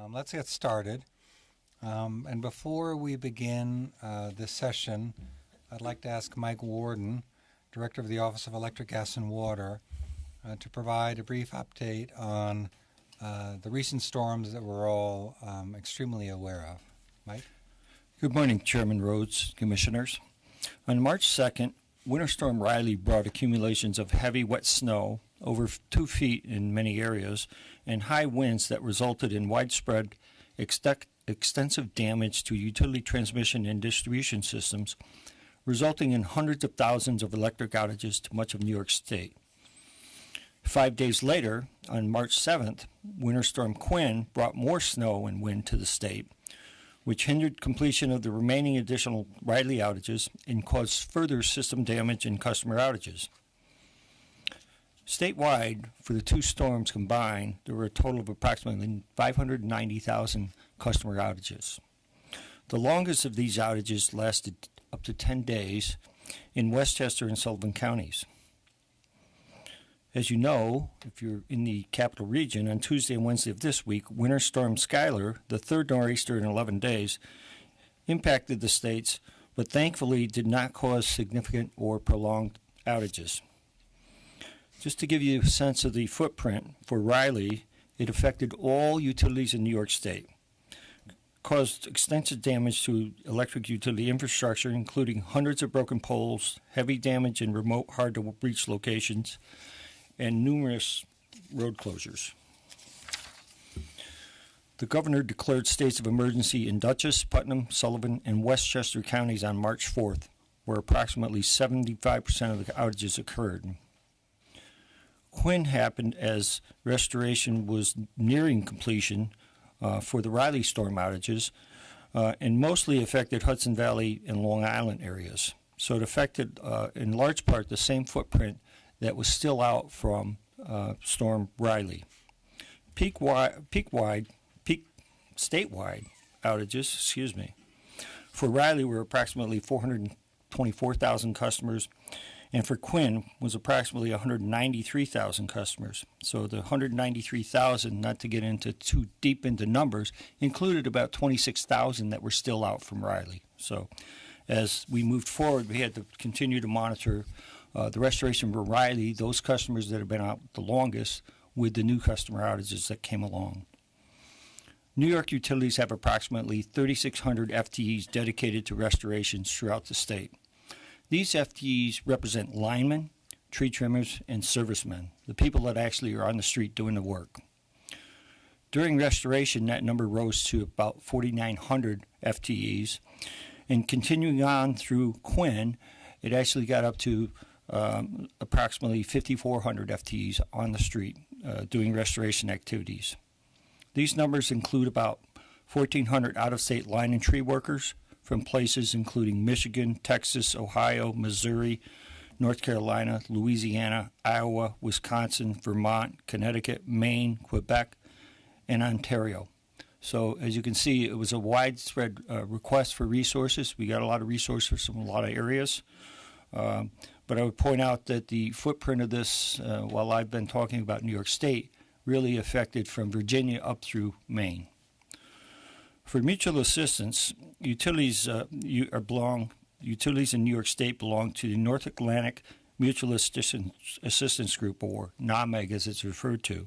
Let's get started. And before we begin this session, I'd like to ask Mike Warden, Director of the Office of Electric, Gas, and Water, to provide a brief update on the recent storms that we're all extremely aware of. Mike? Good morning, Chairman Rhodes, Commissioners. On March 2nd, Winter Storm Riley brought accumulations of heavy, wet snow, over 2 feet in many areas, and high winds that resulted in widespread, extensive damage to utility transmission and distribution systems, resulting in hundreds of thousands of electric outages to much of New York State. 5 days later, on March 7th, Winter Storm Quinn brought more snow and wind to the state, which hindered completion of the remaining additional Riley outages and caused further system damage and customer outages. Statewide, for the two storms combined, there were a total of approximately 590,000 customer outages. The longest of these outages lasted up to 10 days in Westchester and Sullivan counties. As you know, if you're in the capital region, on Tuesday and Wednesday of this week, Winter Storm Skylar, the third nor'easter in 11 days, impacted the states, but thankfully did not cause significant or prolonged outages. Just to give you a sense of the footprint for Riley, it affected all utilities in New York State, caused extensive damage to electric utility infrastructure, including hundreds of broken poles, heavy damage in remote, hard-to-reach locations, and numerous road closures. The governor declared states of emergency in Dutchess, Putnam, Sullivan, and Westchester counties on March 4th, where approximately 75% of the outages occurred. Quinn happened as restoration was nearing completion for the Riley storm outages and mostly affected Hudson Valley and Long Island areas. So it affected, in large part, the same footprint that was still out from Storm Riley. Peak statewide outages, for Riley were approximately 424,000 customers, and for Quinn was approximately 193,000 customers. So the 193,000, not to get into too deep into numbers, included about 26,000 that were still out from Riley. So as we moved forward, we had to continue to monitor the restoration for Riley, those customers that have been out the longest, with the new customer outages that came along. New York utilities have approximately 3,600 FTEs dedicated to restorations throughout the state. These FTEs represent linemen, tree trimmers, and servicemen, the people that actually are on the street doing the work. During restoration, that number rose to about 4,900 FTEs, and continuing on through Quinn, it actually got up to approximately 5,400 FTEs on the street doing restoration activities. These numbers include about 1,400 out-of-state line and tree workers from places including Michigan, Texas, Ohio, Missouri, North Carolina, Louisiana, Iowa, Wisconsin, Vermont, Connecticut, Maine, Quebec, and Ontario. So as you can see, it was a widespread request for resources. We got a lot of resources from a lot of areas. But I would point out that the footprint of this, while I've been talking about New York State, really affected from Virginia up through Maine. For mutual assistance, utilities in New York State belong to the North Atlantic Mutual Assistance Group, or NAMEG as it's referred to.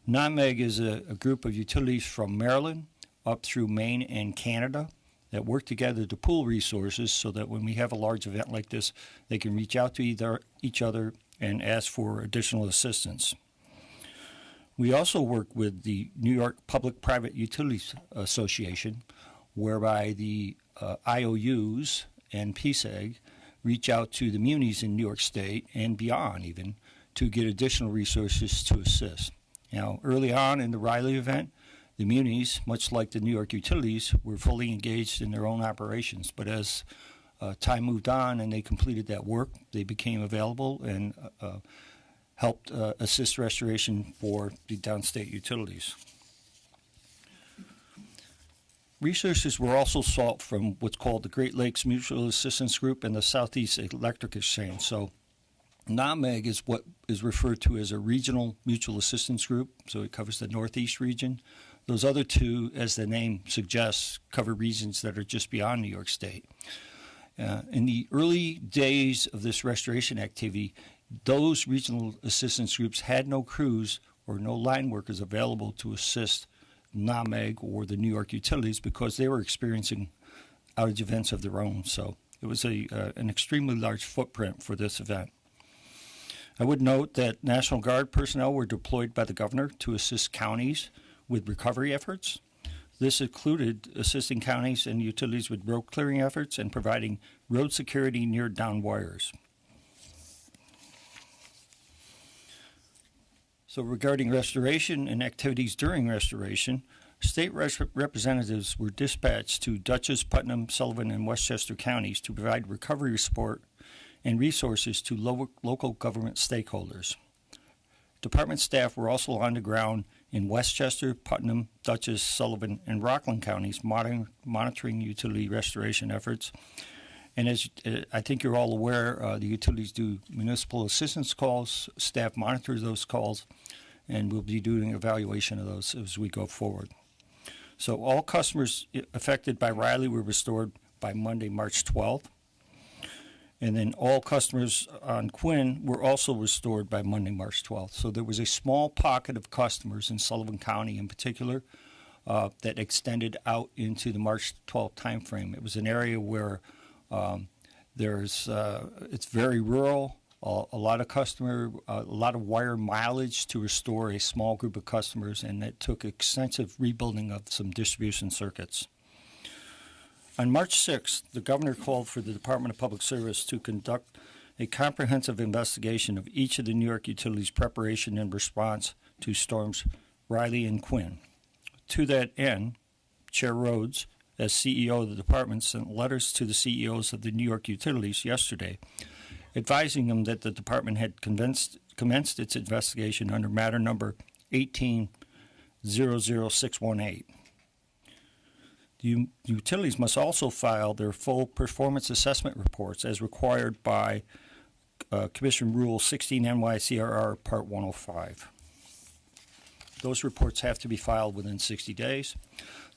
NAMEG is a group of utilities from Maryland up through Maine and Canada that work together to pool resources so that when we have a large event like this, they can reach out to each other and ask for additional assistance. We also work with the New York Public-Private Utilities Association, whereby the IOUs and PSEG reach out to the munis in New York State and beyond even to get additional resources to assist. Now, early on in the Riley event, the munis, much like the New York utilities, were fully engaged in their own operations. But as time moved on and they completed that work, they became available and helped assist restoration for the downstate utilities. Resources were also sought from what's called the Great Lakes Mutual Assistance Group and the Southeast Electric Exchange. So NAMEG is what is referred to as a regional mutual assistance group, so it covers the Northeast region. Those other two, as the name suggests, cover regions that are just beyond New York State. In the early days of this restoration activity, those regional assistance groups had no crews or no line workers available to assist NAMEG or the New York utilities because they were experiencing outage events of their own. So it was an extremely large footprint for this event. I would note that National Guard personnel were deployed by the governor to assist counties with recovery efforts. This included assisting counties and utilities with road clearing efforts and providing road security near down wires. So regarding restoration and activities during restoration, state representatives were dispatched to Dutchess, Putnam, Sullivan, and Westchester counties to provide recovery support and resources to local government stakeholders. Department staff were also on the ground in Westchester, Putnam, Dutchess, Sullivan, and Rockland counties monitoring utility restoration efforts. And as I think you're all aware, the utilities do municipal assistance calls. Staff monitors those calls, and we'll be doing evaluation of those as we go forward. So all customers affected by Riley were restored by Monday, March 12th. And then all customers on Quinn were also restored by Monday, March 12th. So there was a small pocket of customers in Sullivan County in particular that extended out into the March 12th timeframe. It was an area where it's very rural, a lot of wire mileage to restore a small group of customers, and it took extensive rebuilding of some distribution circuits. On March 6th, the governor called for the Department of Public Service to conduct a comprehensive investigation of each of the New York utilities' preparation and response to storms Riley and Quinn. To that end, Chair Rhodes, as CEO of the department, sent letters to the CEOs of the New York utilities yesterday, advising them that the department had commenced its investigation under matter number 1800618. The utilities must also file their full performance assessment reports as required by Commission Rule 16 NYCRR Part 105. Those reports have to be filed within 60 days.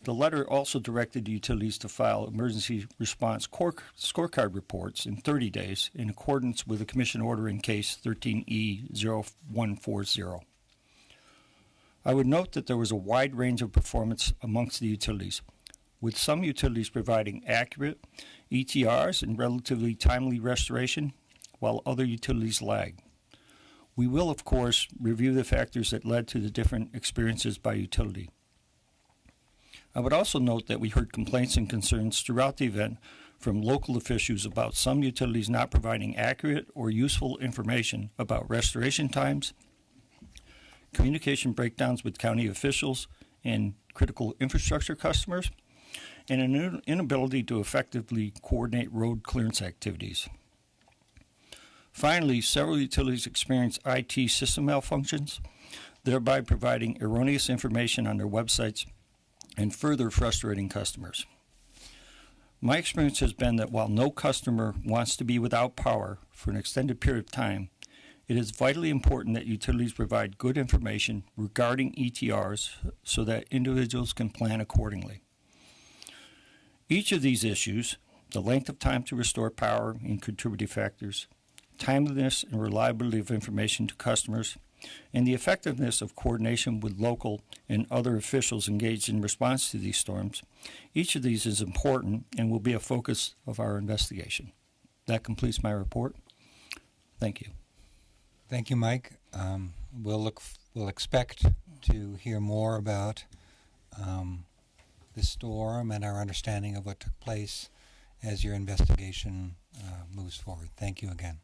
The letter also directed the utilities to file emergency response scorecard reports in 30 days in accordance with the Commission order in case 13E0140. I would note that there was a wide range of performance amongst the utilities, with some utilities providing accurate ETRs and relatively timely restoration, while other utilities lag. We will, of course, review the factors that led to the different experiences by utility. I would also note that we heard complaints and concerns throughout the event from local officials about some utilities not providing accurate or useful information about restoration times, communication breakdowns with county officials and critical infrastructure customers, and an inability to effectively coordinate road clearance activities. Finally, several utilities experienced IT system malfunctions, thereby providing erroneous information on their websites and further frustrating customers. My experience has been that while no customer wants to be without power for an extended period of time, it is vitally important that utilities provide good information regarding ETRs so that individuals can plan accordingly. Each of these issues, the length of time to restore power and contributing factors, timeliness and reliability of information to customers, and the effectiveness of coordination with local and other officials engaged in response to these storms, each of these is important and will be a focus of our investigation. That completes my report. Thank you. Thank you, Mike. We'll expect to hear more about this storm and our understanding of what took place as your investigation moves forward. Thank you again.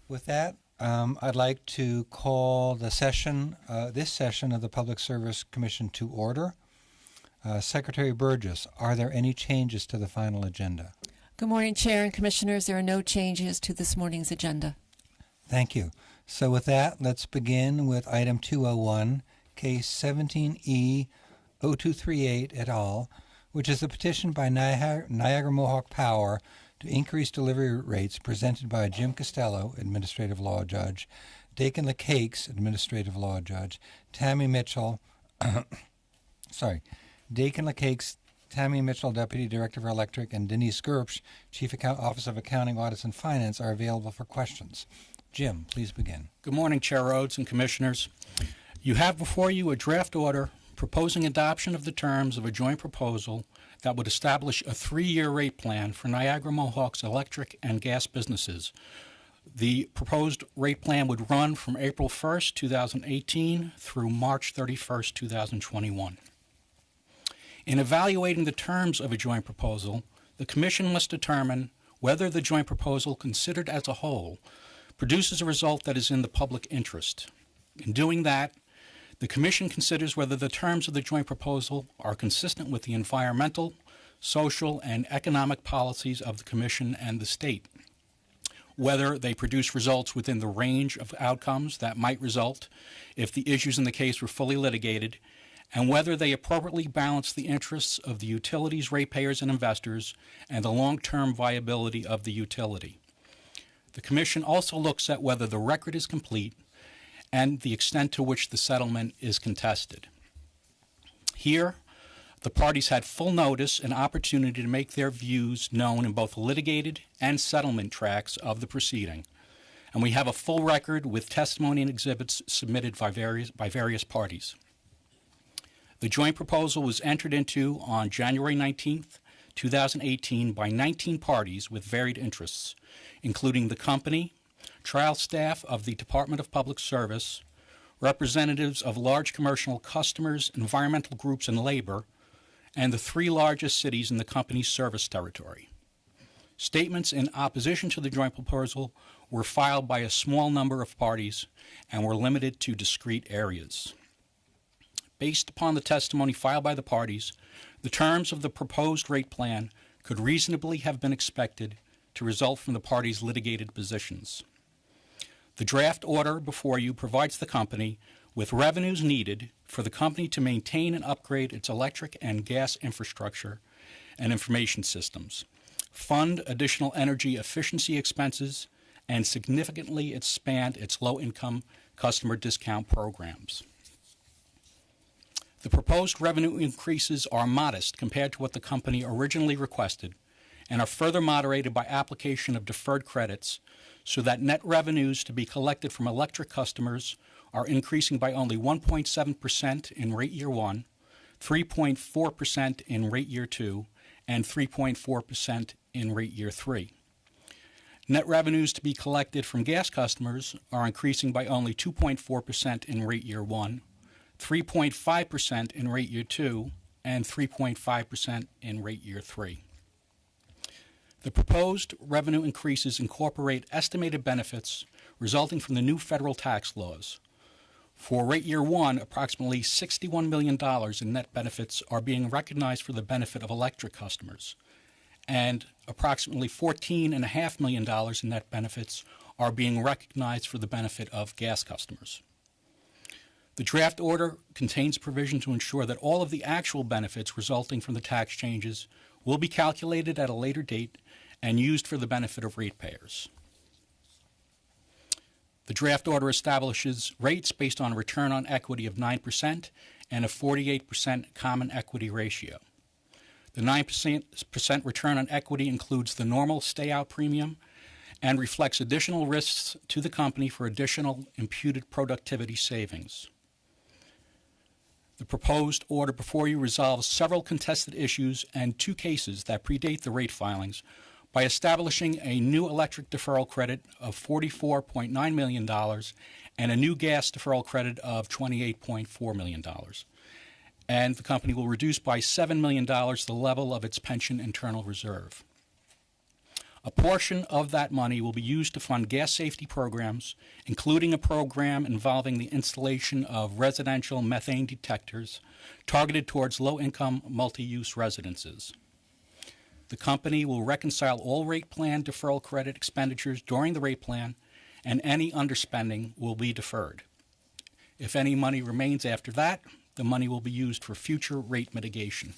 With that, I'd like to call the session, this session of the Public Service Commission to order. Secretary Burgess, are there any changes to the final agenda? Good morning, Chair and Commissioners. There are no changes to this morning's agenda. Thank you. So with that, let's begin with item 201, case 17E0238 et al., which is a petition by Niagara Mohawk Power to increase delivery rates presented by Jim Costello, Administrative Law Judge, Dakin LeCakes, Administrative Law Judge, Tammy Mitchell, Dakin LeCake's Tammy Mitchell, Deputy Director for Electric, and Denise Gerpsch, Chief Office of Accounting, Audits, and Finance, are available for questions. Jim, please begin. Good morning, Chair Rhodes and Commissioners. You have before you a draft order proposing adoption of the terms of a joint proposal that would establish a 3-year rate plan for Niagara Mohawk's electric and gas businesses. The proposed rate plan would run from April 1st, 2018 through March 31st, 2021. In evaluating the terms of a joint proposal, the Commission must determine whether the joint proposal considered as a whole produces a result that is in the public interest. In doing that, the Commission considers whether the terms of the joint proposal are consistent with the environmental, social, and economic policies of the Commission and the state, whether they produce results within the range of outcomes that might result if the issues in the case were fully litigated, and whether they appropriately balance the interests of the utilities, ratepayers, and investors, and the long-term viability of the utility. The Commission also looks at whether the record is complete and the extent to which the settlement is contested. Here, the parties had full notice and opportunity to make their views known in both the litigated and settlement tracks of the proceeding, and we have a full record with testimony and exhibits submitted by various parties. The joint proposal was entered into on January 19th, 2018 by 19 parties with varied interests, including the company, trial staff of the Department of Public Service, representatives of large commercial customers, environmental groups, and labor, and the 3 largest cities in the company's service territory. Statements in opposition to the joint proposal were filed by a small number of parties and were limited to discrete areas. Based upon the testimony filed by the parties, the terms of the proposed rate plan could reasonably have been expected to result from the parties' litigated positions. The draft order before you provides the company with revenues needed for the company to maintain and upgrade its electric and gas infrastructure and information systems, fund additional energy efficiency expenses, and significantly expand its low-income customer discount programs. The proposed revenue increases are modest compared to what the company originally requested and are further moderated by application of deferred credits so that net revenues to be collected from electric customers are increasing by only 1.7% in rate year 1, 3.4% in rate year 2, and 3.4% in rate year 3. Net revenues to be collected from gas customers are increasing by only 2.4% in rate year 1, 3.5% in rate year 2, and 3.5% in rate year 3. The proposed revenue increases incorporate estimated benefits resulting from the new federal tax laws. For rate year 1, approximately $61 million in net benefits are being recognized for the benefit of electric customers, and approximately $14.5 million in net benefits are being recognized for the benefit of gas customers. The draft order contains provision to ensure that all of the actual benefits resulting from the tax changes will be calculated at a later date and used for the benefit of ratepayers. The draft order establishes rates based on a return on equity of 9% and a 48% common equity ratio. The 9% return on equity includes the normal stay-out premium and reflects additional risks to the company for additional imputed productivity savings. The proposed order before you resolves several contested issues and 2 cases that predate the rate filings by establishing a new electric deferral credit of $44.9 million and a new gas deferral credit of $28.4 million. And the company will reduce by $7 million the level of its pension internal reserve. A portion of that money will be used to fund gas safety programs, including a program involving the installation of residential methane detectors targeted towards low-income multi-use residences. The company will reconcile all rate plan deferral credit expenditures during the rate plan, and any underspending will be deferred. If any money remains after that, the money will be used for future rate mitigation.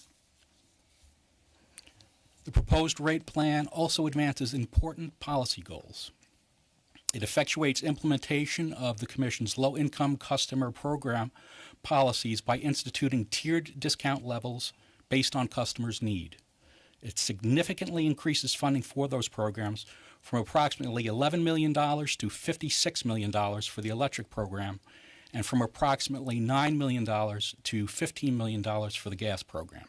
The proposed rate plan also advances important policy goals. It effectuates implementation of the Commission's low-income customer program policies by instituting tiered discount levels based on customers' need. It significantly increases funding for those programs from approximately $11 million to $56 million for the electric program, and from approximately $9 million to $15 million for the gas program.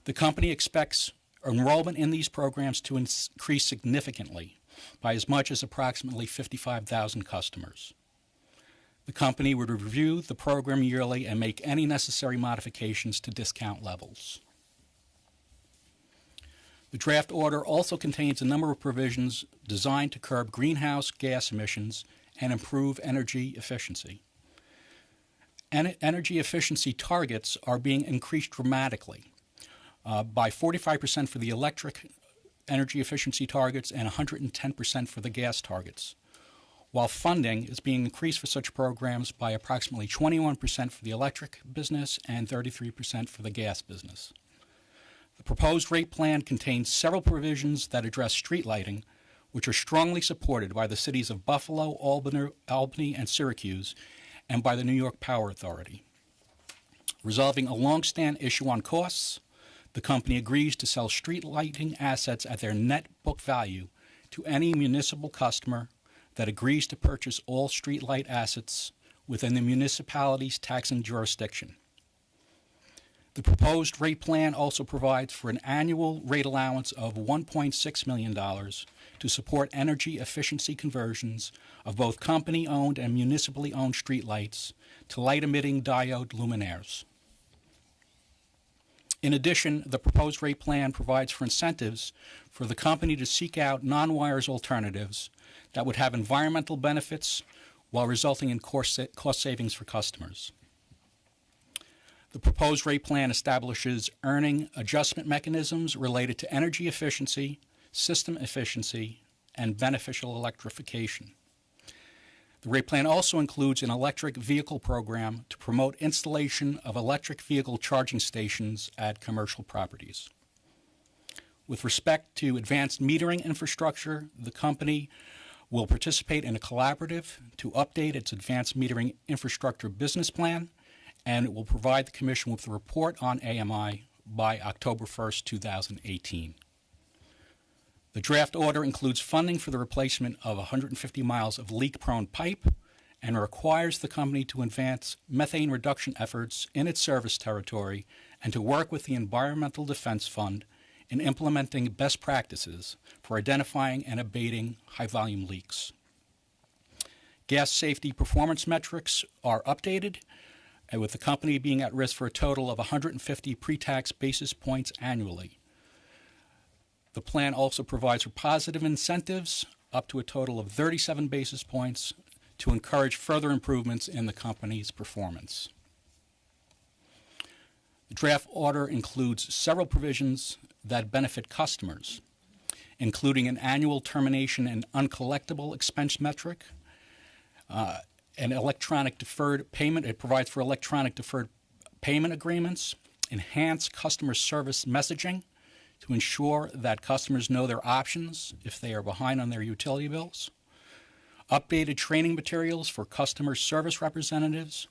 The company expects enrollment in these programs to increase significantly by as much as approximately 55,000 customers. The company would review the program yearly and make any necessary modifications to discount levels. The draft order also contains a number of provisions designed to curb greenhouse gas emissions and improve energy efficiency. Energy efficiency targets are being increased dramatically by 45% for the electric energy efficiency targets and 110% for the gas targets, while funding is being increased for such programs by approximately 21% for the electric business and 33% for the gas business. The proposed rate plan contains several provisions that address street lighting, which are strongly supported by the cities of Buffalo, Albany, and Syracuse, and by the New York Power Authority. Resolving a long-standing issue on costs, the company agrees to sell street lighting assets at their net book value to any municipal customer that agrees to purchase all street light assets within the municipality's taxing jurisdiction. The proposed rate plan also provides for an annual rate allowance of $1.6 million to support energy efficiency conversions of both company-owned and municipally owned streetlights to light-emitting diode luminaires. In addition, the proposed rate plan provides for incentives for the company to seek out non-wires alternatives that would have environmental benefits while resulting in cost savings for customers. The proposed rate plan establishes earning adjustment mechanisms related to energy efficiency, system efficiency, and beneficial electrification. The rate plan also includes an electric vehicle program to promote installation of electric vehicle charging stations at commercial properties. With respect to advanced metering infrastructure, the company will participate in a collaborative to update its advanced metering infrastructure business plan, and it will provide the Commission with a report on AMI by October 1st, 2018. The draft order includes funding for the replacement of 150 miles of leak-prone pipe and requires the company to advance methane reduction efforts in its service territory and to work with the Environmental Defense Fund in implementing best practices for identifying and abating high-volume leaks. Gas safety performance metrics are updated, with the company being at risk for a total of 150 pre-tax basis points annually. The plan also provides for positive incentives up to a total of 37 basis points to encourage further improvements in the company's performance. The draft order includes several provisions that benefit customers, including an annual termination and uncollectible expense metric, an electronic deferred payment. It provides for electronic deferred payment agreements, enhanced customer service messaging to ensure that customers know their options if they are behind on their utility bills, updated training materials for customer service representatives,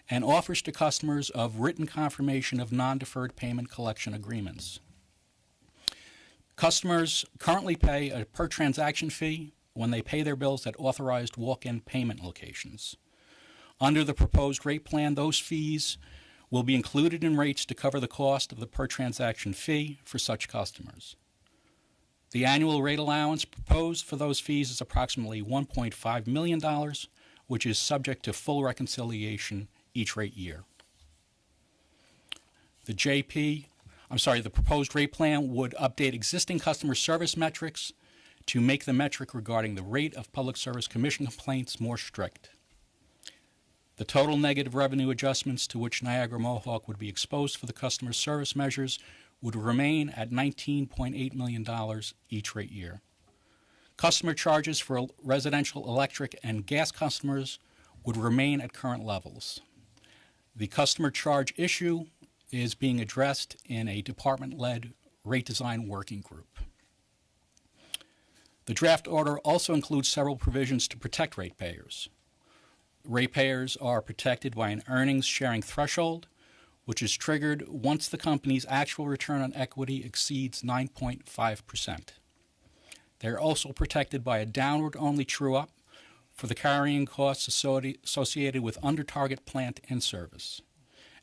and offers to customers of written confirmation of non-deferred payment collection agreements. Customers currently pay a per-transaction fee when they pay their bills at authorized walk-in payment locations. Under the proposed rate plan, those fees will be included in rates to cover the cost of the per-transaction fee for such customers. The annual rate allowance proposed for those fees is approximately $1.5 million, which is subject to full reconciliation each rate year. The proposed rate plan would update existing customer service metrics to make the metric regarding the rate of Public Service Commission complaints more strict. The total negative revenue adjustments to which Niagara Mohawk would be exposed for the customer service measures would remain at $19.8 million each rate year. Customer charges for residential electric and gas customers would remain at current levels. The customer charge issue is being addressed in a department-led rate design working group. The draft order also includes several provisions to protect ratepayers. Ratepayers are protected by an earnings sharing threshold, which is triggered once the company's actual return on equity exceeds 9.5%. They are also protected by a downward-only true-up for the carrying costs associated with under-target plant in service.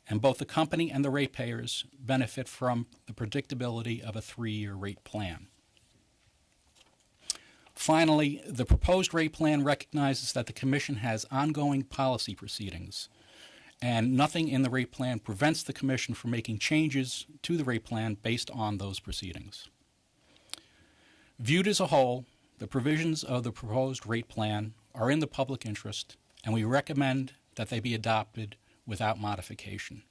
And both the company and the ratepayers benefit from the predictability of a 3-year rate plan. Finally, the proposed rate plan recognizes that the Commission has ongoing policy proceedings, and nothing in the rate plan prevents the Commission from making changes to the rate plan based on those proceedings. Viewed as a whole, the provisions of the proposed rate plan are in the public interest, and we recommend that they be adopted without modification.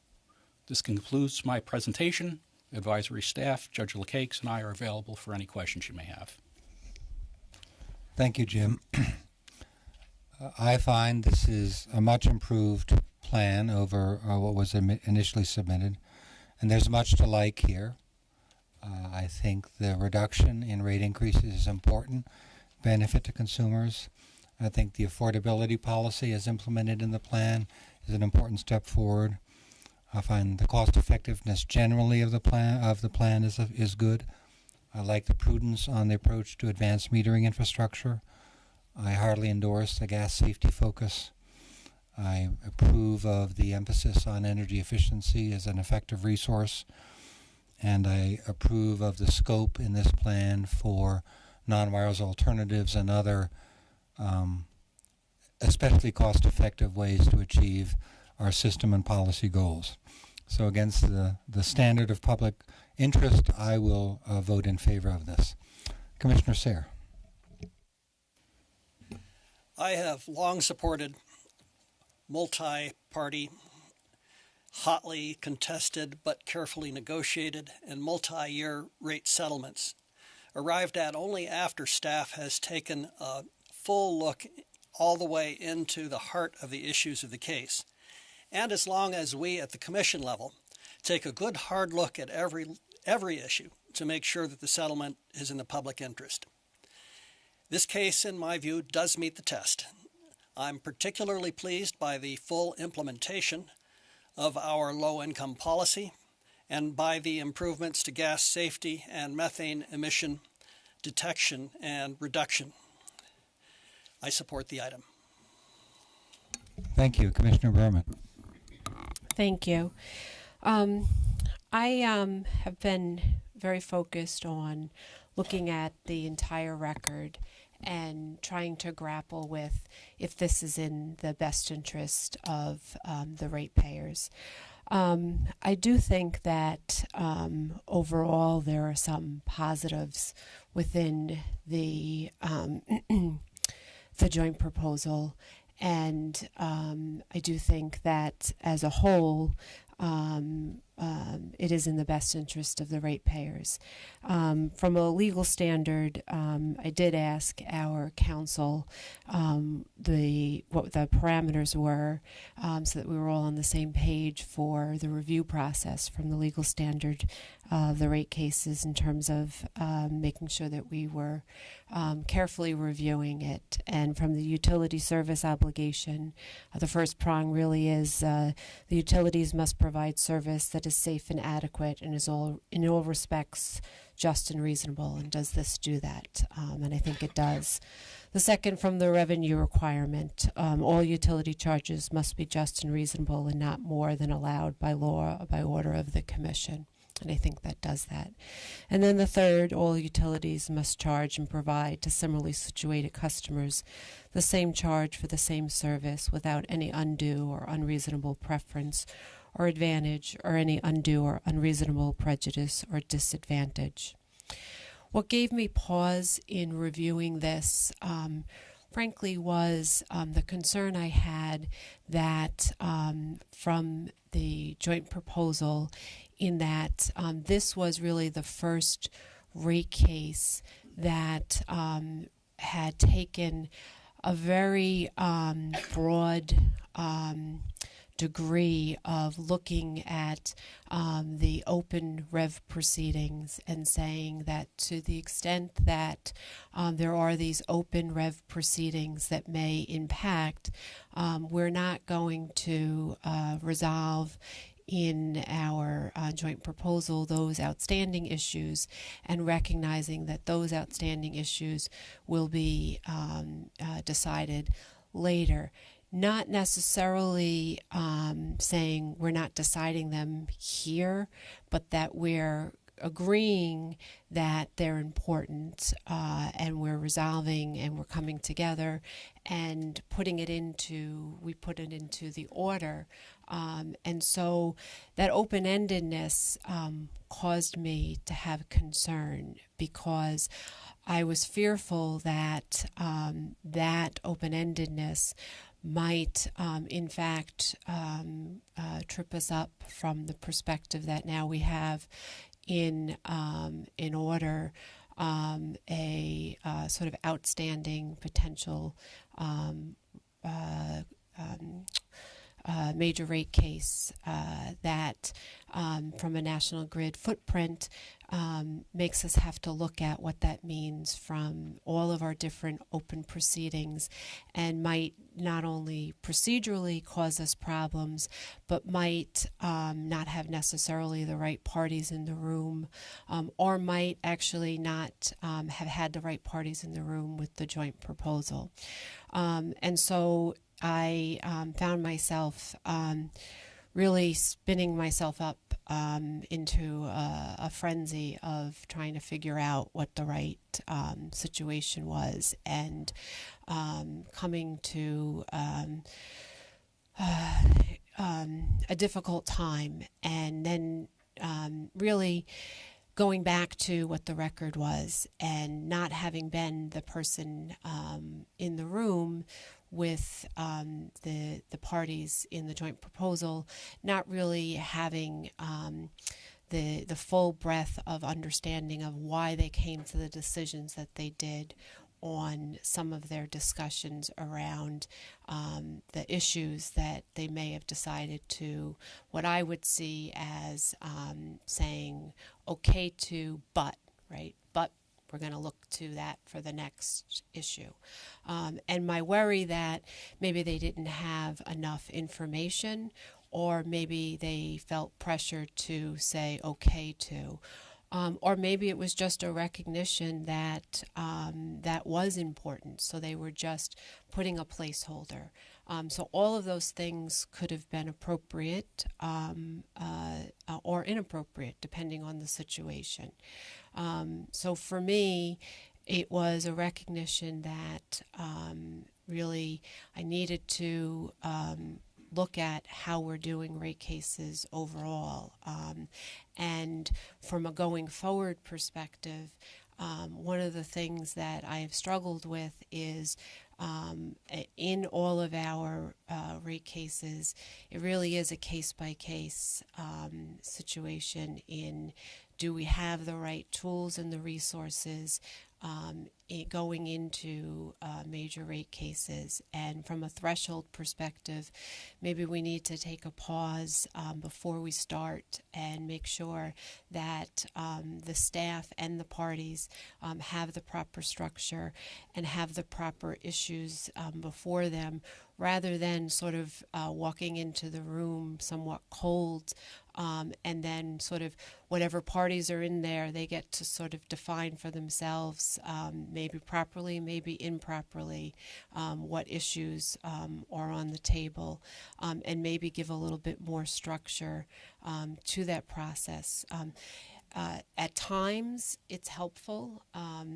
This concludes my presentation. Advisory staff, Judge LeCakes, and I are available for any questions you may have. Thank you, Jim. I find this is a much improved plan over what was initially submitted, and there's much to like here. I think the reduction in rate increases is important, benefit to consumers. I think the affordability policy as implemented in the plan is an important step forward. I find the cost effectiveness generally of the plan is good. I like the prudence on the approach to advanced metering infrastructure. I heartily endorse the gas safety focus. I approve of the emphasis on energy efficiency as an effective resource. And I approve of the scope in this plan for non-wires alternatives and other especially cost-effective ways to achieve our system and policy goals. So against the standard of public interest, I will vote in favor of this. Commissioner Sayre. I have long supported multi-party, hotly contested but carefully negotiated and multi-year rate settlements, arrived at only after staff has taken a full look all the way into the heart of the issues of the case. And as long as we at the Commission level take a good hard look at every issue to make sure that the settlement is in the public interest. This case, in my view, does meet the test. I'm particularly pleased by the full implementation of our low-income policy and by the improvements to gas safety and methane emission detection and reduction. I support the item. Thank you. Commissioner Berman. Thank you. I have been very focused on looking at the entire record and trying to grapple with if this is in the best interest of the ratepayers. I do think that overall there are some positives within the the joint proposal, and I do think that as a whole it is in the best interest of the ratepayers. From a legal standard, I did ask our counsel what the parameters were so that we were all on the same page for the review process from the legal standard of the rate cases in terms of making sure that we were carefully reviewing it. And from the utility service obligation, the first prong really is the utilities must provide service that is safe and adequate and is in all respects just and reasonable. And does this do that? And I think it does. The second, from the revenue requirement, all utility charges must be just and reasonable and not more than allowed by law or by order of the Commission. And I think that does that. And then the third, all utilities must charge and provide to similarly situated customers the same charge for the same service without any undue or unreasonable preference or advantage or any undue or unreasonable prejudice or disadvantage. What gave me pause in reviewing this, frankly, was the concern I had that from the joint proposal in that this was really the first rate case that had taken a very broad degree of looking at the open rev proceedings and saying that to the extent that there are these open rev proceedings that may impact, we're not going to resolve in our joint proposal those outstanding issues, and recognizing that those outstanding issues will be decided later. Not necessarily saying we're not deciding them here, but that we're agreeing that they're important, and we're resolving and we're coming together and we put it into the order. And so that open-endedness caused me to have concern, because I was fearful that that open-endedness might, in fact, trip us up from the perspective that now we have in order a sort of outstanding potential major rate case that, from a National Grid footprint, makes us have to look at what that means from all of our different open proceedings, and might not only procedurally cause us problems, but might not have necessarily the right parties in the room, or might actually not have had the right parties in the room with the joint proposal. And so I found myself really spinning myself up into a frenzy of trying to figure out what the right situation was, and coming to a difficult time, and then really going back to what the record was, and not having been the person in the room with the parties in the joint proposal, not really having the full breadth of understanding of why they came to the decisions that they did on some of their discussions around the issues that they may have decided to, what I would see as saying okay to, but, right? But we're going to look to that for the next issue. And my worry that maybe they didn't have enough information, or maybe they felt pressure to say okay to, or maybe it was just a recognition that that was important, so they were just putting a placeholder. So all of those things could have been appropriate or inappropriate, depending on the situation. So for me, it was a recognition that really I needed to look at how we're doing rate cases overall. And from a going forward perspective, one of the things that I have struggled with is in all of our rate cases, it really is a case-by-case situation in, do we have the right tools and the resources going into major rate cases? And from a threshold perspective, maybe we need to take a pause before we start and make sure that the staff and the parties have the proper structure and have the proper issues before them, rather than sort of walking into the room somewhat cold, and then sort of whatever parties are in there, they get to sort of define for themselves, maybe properly, maybe improperly, what issues are on the table, and maybe give a little bit more structure to that process. At times, it's helpful,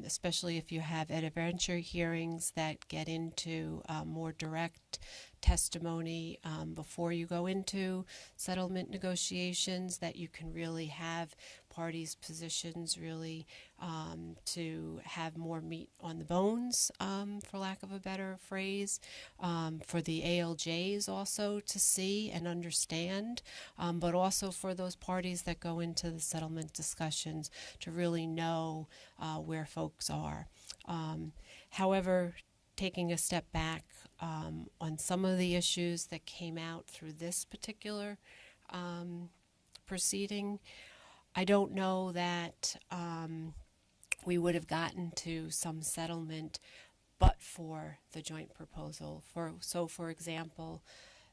especially if you have adventure hearings that get into more direct testimony before you go into settlement negotiations, that you can really have parties' positions really to have more meat on the bones, for lack of a better phrase, for the ALJs also to see and understand, but also for those parties that go into the settlement discussions to really know where folks are. However, taking a step back on some of the issues that came out through this particular proceeding. I don't know that we would have gotten to some settlement but for the joint proposal. For example,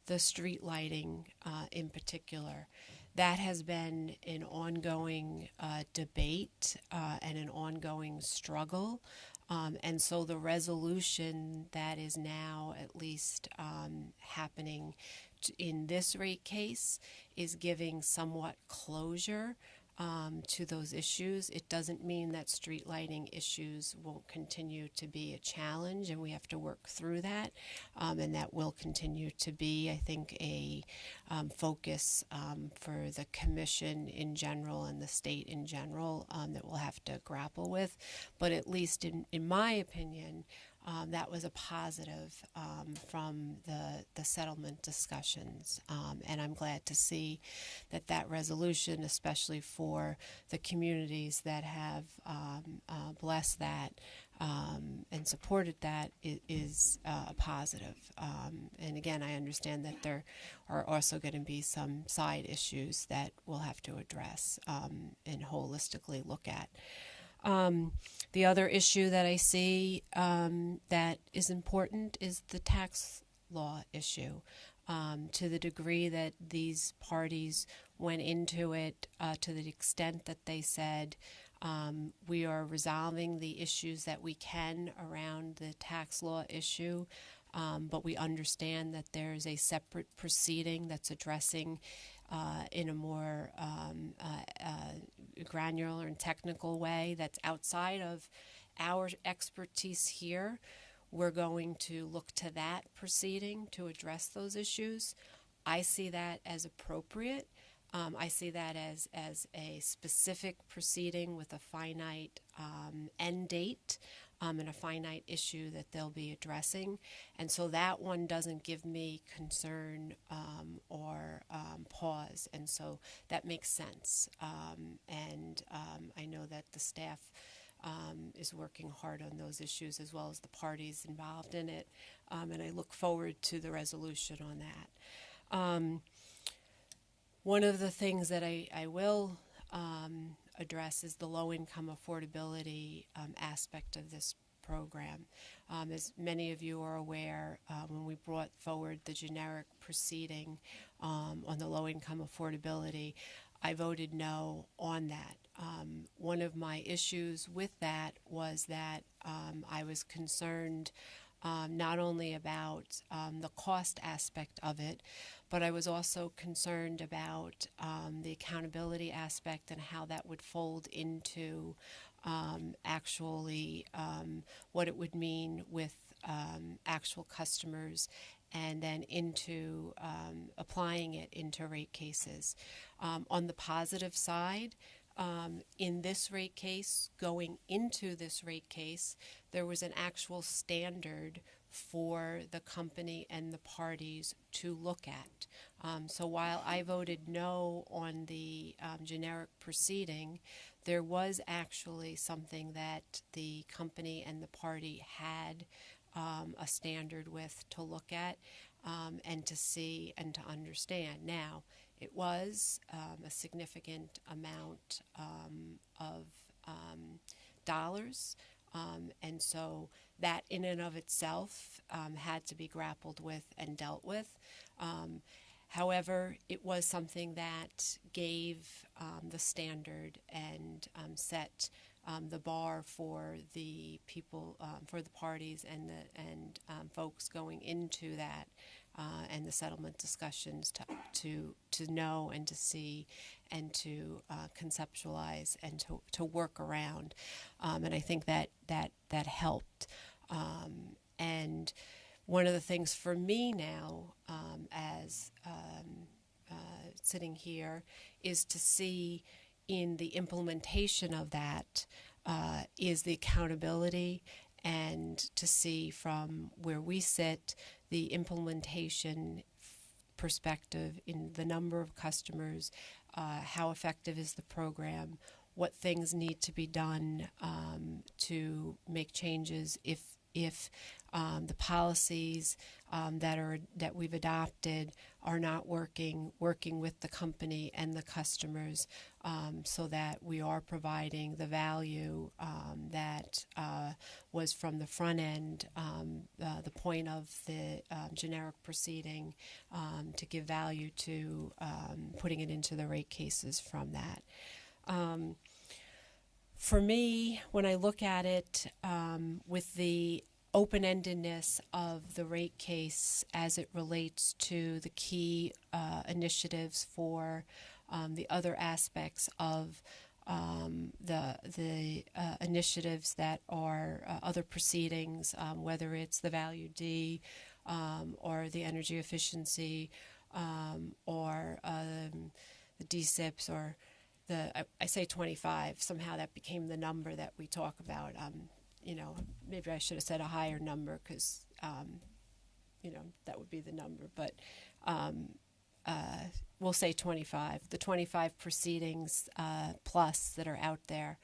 the street lighting in particular, that has been an ongoing debate and an ongoing struggle. And so the resolution that is now at least happening in this rate case is giving somewhat closure to those issues. It doesn't mean that street lighting issues won't continue to be a challenge, and we have to work through that. And that will continue to be, I think, a focus for the commission in general and the state in general that we'll have to grapple with. But at least in my opinion, that was a positive from the settlement discussions, and I'm glad to see that resolution, especially for the communities that have blessed that and supported that, is a positive. And again, I understand that there are also going to be some side issues that we'll have to address and holistically look at. The other issue that I see that is important is the tax law issue. To the degree that these parties went into it, to the extent that they said we are resolving the issues that we can around the tax law issue, but we understand that there's a separate proceeding that's addressing in a more granular and technical way that's outside of our expertise here. We're going to look to that proceeding to address those issues. I see that as appropriate. I see that as a specific proceeding with a finite end date and a finite issue that they'll be addressing. And so that one doesn't give me concern or pause. And so that makes sense. And I know that the staff is working hard on those issues as well as the parties involved in it. And I look forward to the resolution on that. One of the things that I will address is the low-income affordability aspect of this program. As many of you are aware, when we brought forward the generic proceeding on the low-income affordability, I voted no on that. One of my issues with that was that I was concerned not only about the cost aspect of it, but I was also concerned about the accountability aspect and how that would fold into actually what it would mean with actual customers and then into applying it into rate cases. On the positive side, in this rate case, going into this rate case, there was an actual standard for the company and the parties to look at. So while I voted no on the generic proceeding, there was actually something that the company and the party had a standard with to look at and to see and to understand. Now, it was a significant amount of dollars, and so that in and of itself had to be grappled with and dealt with. However, it was something that gave the standard and set the bar for the people, for the parties and folks going into that and the settlement discussions to know and to see and to conceptualize and to work around, and I think that helped. And one of the things for me now, as sitting here, is to see in the implementation of that is the accountability, and to see from where we sit the implementation perspective in the number of customers, how effective is the program, what things need to be done to make changes if if the policies that we've adopted are not working with the company and the customers, so that we are providing the value that was from the front end, the point of the generic proceeding, to give value to putting it into the rate cases from that. For me, when I look at it with the open-endedness of the rate case as it relates to the key initiatives for the other aspects of the initiatives that are other proceedings, whether it's the value D or the energy efficiency or the DSIPs or I say 25, somehow that became the number that we talk about. Maybe I should have said a higher number because, that would be the number. But we'll say 25, the 25 proceedings plus that are out there.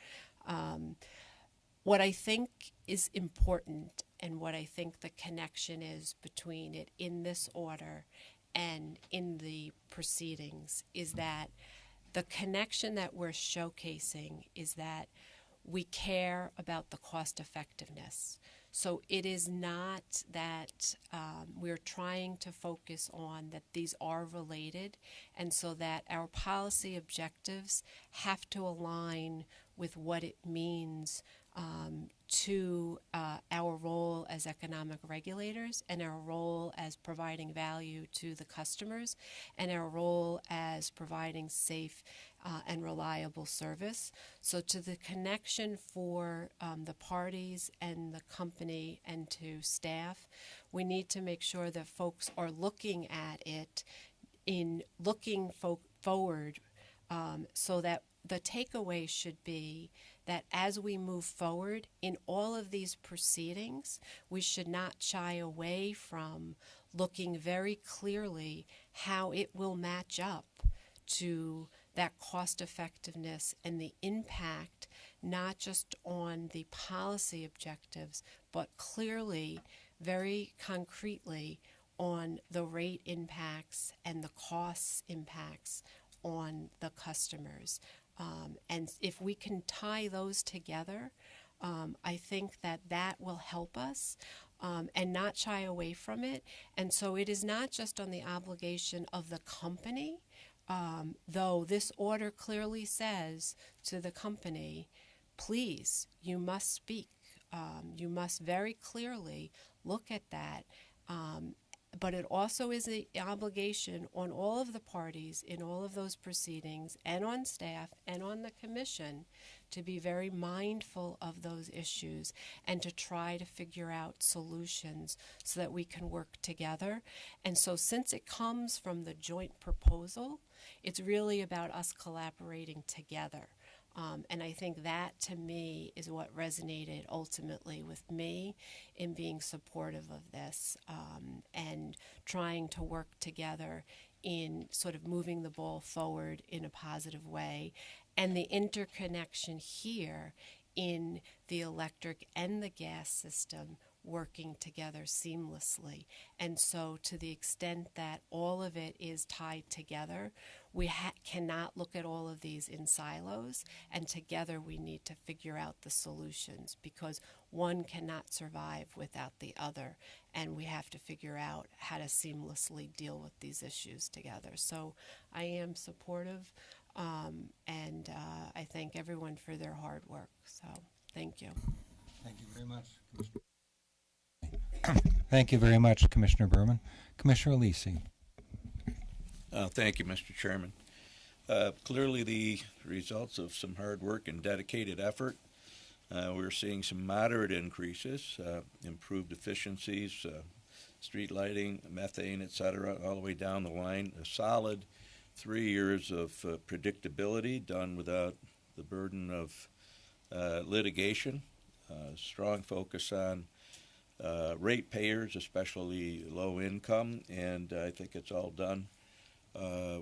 What I think is important and what I think the connection is between it in this order and in the proceedings is that the connection that we're showcasing is that we care about the cost effectiveness. So it is not that we're trying to focus on that these are related, and so that our policy objectives have to align with what it means to our role as economic regulators and our role as providing value to the customers and our role as providing safe and reliable service. So to the connection for the parties and the company and to staff, we need to make sure that folks are looking at it in looking forward, so that the takeaway should be that as we move forward in all of these proceedings, we should not shy away from looking very clearly how it will match up to that cost effectiveness and the impact, not just on the policy objectives, but clearly, very concretely, on the rate impacts and the costs impacts on the customers. And if we can tie those together, I think that will help us and not shy away from it. And so it is not just on the obligation of the company, though this order clearly says to the company, please, you must speak. You must very clearly look at that. But it also is an obligation on all of the parties in all of those proceedings and on staff and on the commission to be very mindful of those issues and to try to figure out solutions so that we can work together. And so since it comes from the joint proposal, it's really about us collaborating together. And I think that, to me, is what resonated ultimately with me in being supportive of this and trying to work together in sort of moving the ball forward in a positive way. And the interconnection here in the electric and the gas system working together seamlessly. And so to the extent that all of it is tied together, we cannot look at all of these in silos, and together we need to figure out the solutions because one cannot survive without the other, and we have to figure out how to seamlessly deal with these issues together. So I am supportive, and I thank everyone for their hard work. So thank you. Thank you very much, Commissioner. Thank you very much, Commissioner Berman. Commissioner Lisi. Thank you, Mr. Chairman. Clearly the results of some hard work and dedicated effort. We're seeing some moderate increases, improved efficiencies, street lighting, methane, et cetera, all the way down the line. A solid 3 years of predictability done without the burden of litigation. Strong focus on ratepayers, especially low income, and I think it's all done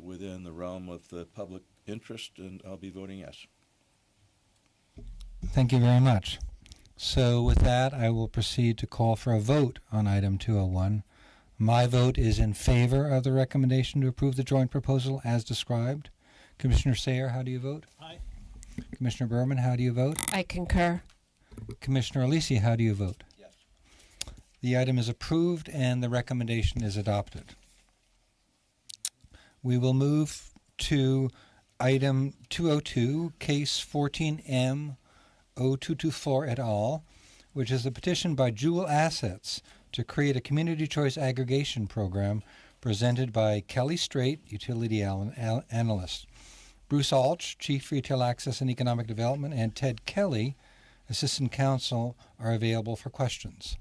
within the realm of the public interest, and I'll be voting yes. Thank you very much. So with that, I will proceed to call for a vote on item 201. My vote is in favor of the recommendation to approve the joint proposal as described. Commissioner Sayer, how do you vote? Aye. Commissioner Berman, how do you vote? I concur. Commissioner Alisi, how do you vote? Yes. The item is approved and the recommendation is adopted. We will move to item 202, case 14M0224 et al., which is a petition by Jewel Assets to create a community choice aggregation program presented by Kelly Strait, utility analyst, Bruce Alch, Chief Retail Access and Economic Development, and Ted Kelly, Assistant Counsel, are available for questions.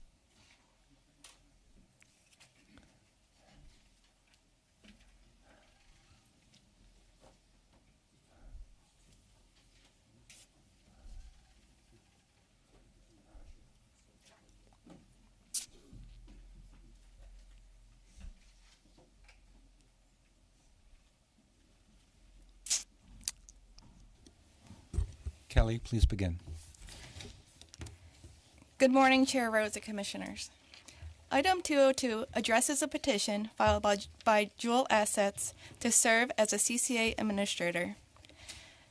Kelly, please begin. Good morning, Chair Rhodes and Commissioners. Item 202 addresses a petition filed by Jewel Assets to serve as a CCA administrator.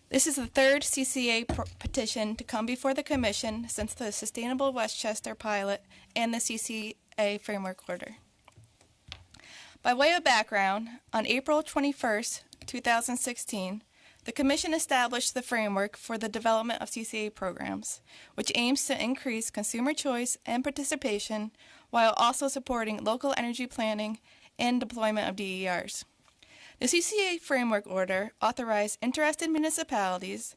This is the third CCA petition to come before the Commission since the Sustainable Westchester pilot and the CCA framework order. By way of background, on April 21st, 2016, the Commission established the framework for the development of CCA programs, which aims to increase consumer choice and participation while also supporting local energy planning and deployment of DERs. The CCA framework order authorized interested municipalities,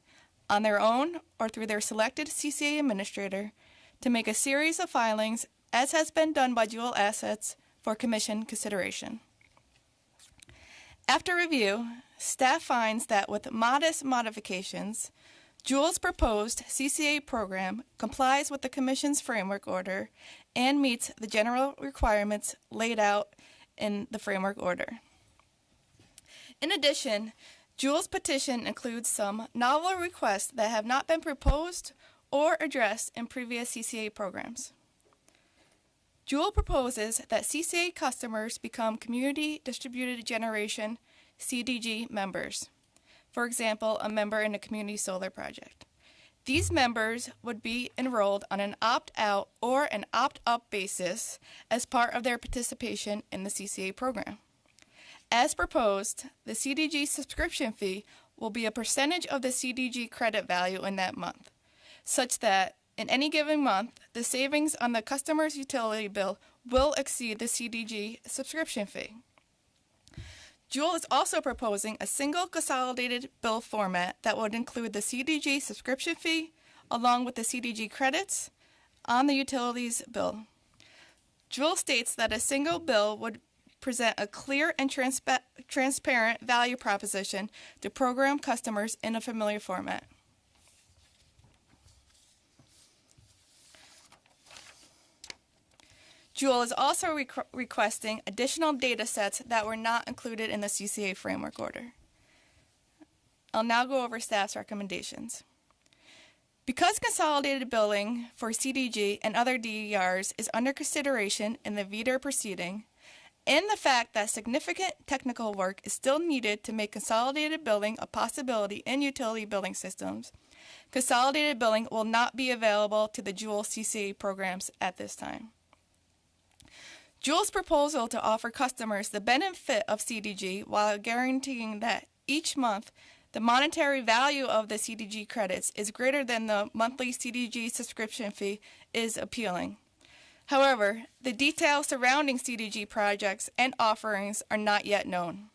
on their own or through their selected CCA administrator, to make a series of filings, as has been done by Jewel Assets, for Commission consideration. After review, staff finds that with modest modifications, Jewel's proposed CCA program complies with the Commission's framework order and meets the general requirements laid out in the framework order. In addition, Jewel's petition includes some novel requests that have not been proposed or addressed in previous CCA programs. Jewel proposes that CCA customers become Community Distributed Generation CDG members. For example, a member in a community solar project. These members would be enrolled on an opt-out or an opt-up basis as part of their participation in the CCA program. As proposed, the CDG subscription fee will be a percentage of the CDG credit value in that month, such that in any given month, the savings on the customer's utility bill will exceed the CDG subscription fee. Jewel is also proposing a single consolidated bill format that would include the CDG subscription fee along with the CDG credits on the utilities bill. Jewel states that a single bill would present a clear and transparent value proposition to program customers in a familiar format. Jewel is also requesting additional data sets that were not included in the CCA framework order. I'll now go over staff's recommendations. Because consolidated billing for CDG and other DERs is under consideration in the VDER proceeding, and the fact that significant technical work is still needed to make consolidated billing a possibility in utility billing systems, consolidated billing will not be available to the Jewel CCA programs at this time. Jewel's proposal to offer customers the benefit of CDG while guaranteeing that each month the monetary value of the CDG credits is greater than the monthly CDG subscription fee is appealing. However, the details surrounding CDG projects and offerings are not yet known.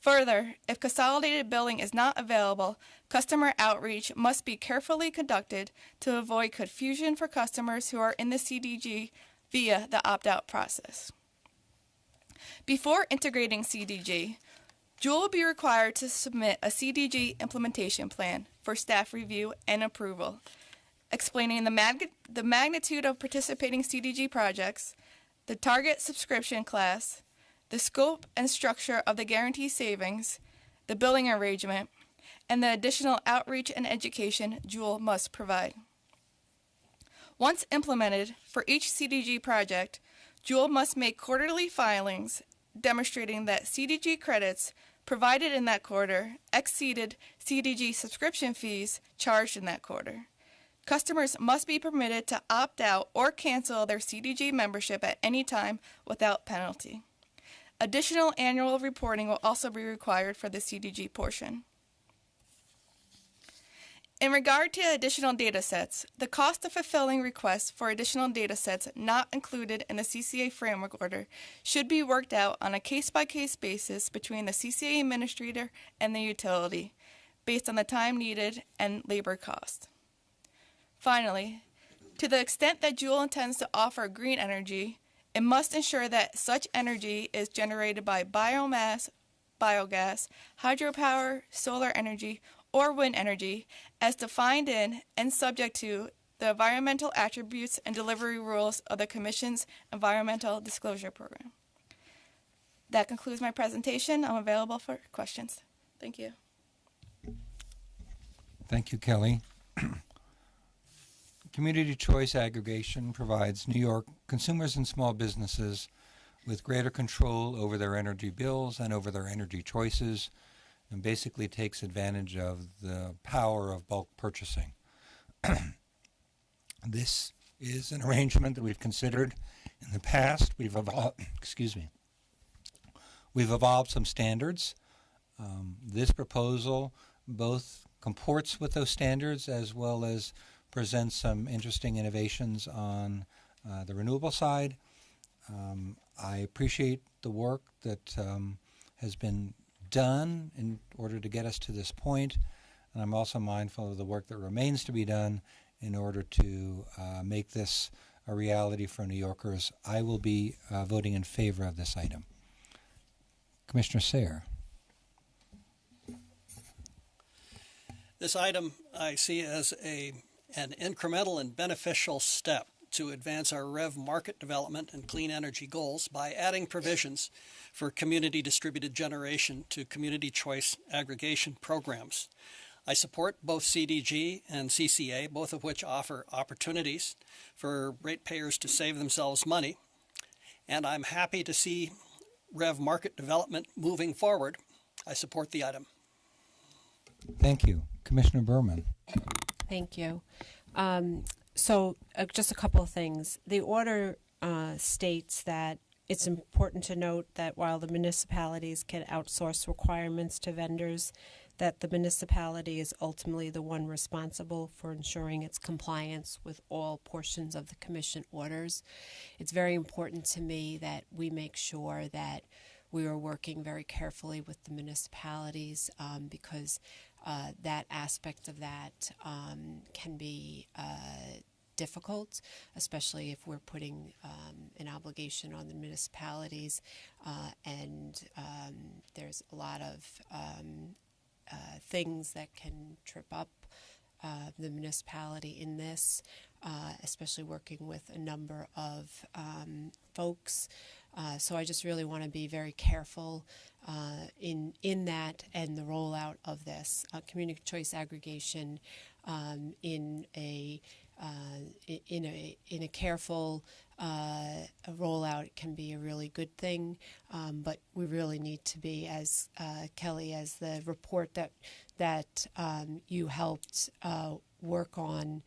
Further, if consolidated billing is not available, customer outreach must be carefully conducted to avoid confusion for customers who are in the CDG via the opt-out process. Before integrating CDG, Jewel will be required to submit a CDG implementation plan for staff review and approval, explaining the magnitude of participating CDG projects, the target subscription class, the scope and structure of the guarantee savings, the billing arrangement, and the additional outreach and education Jewel must provide. Once implemented, for each CDG project, Jewel must make quarterly filings demonstrating that CDG credits provided in that quarter exceeded CDG subscription fees charged in that quarter. Customers must be permitted to opt out or cancel their CDG membership at any time without penalty. Additional annual reporting will also be required for the CDG portion. In regard to additional data sets, the cost of fulfilling requests for additional data sets not included in the CCA framework order should be worked out on a case-by-case basis between the CCA administrator and the utility, based on the time needed and labor cost. Finally, to the extent that Joule intends to offer green energy, it must ensure that such energy is generated by biomass, biogas, hydropower, solar energy, or wind energy as defined in and subject to the environmental attributes and delivery rules of the Commission's Environmental Disclosure Program. That concludes my presentation. I'm available for questions. Thank you. Thank you, Kelly. Community choice aggregation provides New York consumers and small businesses with greater control over their energy bills and over their energy choices, and basically takes advantage of the power of bulk purchasing. This is an arrangement that we've considered in the past. We've evolved, we've evolved some standards. This proposal both comports with those standards as well as presents some interesting innovations on the renewable side. I appreciate the work that has been done in order to get us to this point, and I'm also mindful of the work that remains to be done in order to make this a reality for New Yorkers. I will be voting in favor of this item. Commissioner Sayre. This item I see as an incremental and beneficial step to advance our REV market development and clean energy goals by adding provisions for community distributed generation to community choice aggregation programs. I support both CDG and CCA, both of which offer opportunities for ratepayers to save themselves money, and I'm happy to see REV market development moving forward. I support the item. Thank you. Commissioner Berman. Thank you. So just a couple of things. The order states that it's important to note that while the municipalities can outsource requirements to vendors, that the municipality is ultimately the one responsible for ensuring its compliance with all portions of the commission orders. It's very important to me that we make sure that we are working very carefully with the municipalities because that aspect of that can be difficult, especially if we're putting an obligation on the municipalities, and there's a lot of things that can trip up the municipality in this, especially working with a number of folks. So I just really want to be very careful in that and the rollout of this community choice aggregation in a careful rollout can be a really good thing, but we really need to be, as Kelly, as the report that you helped work on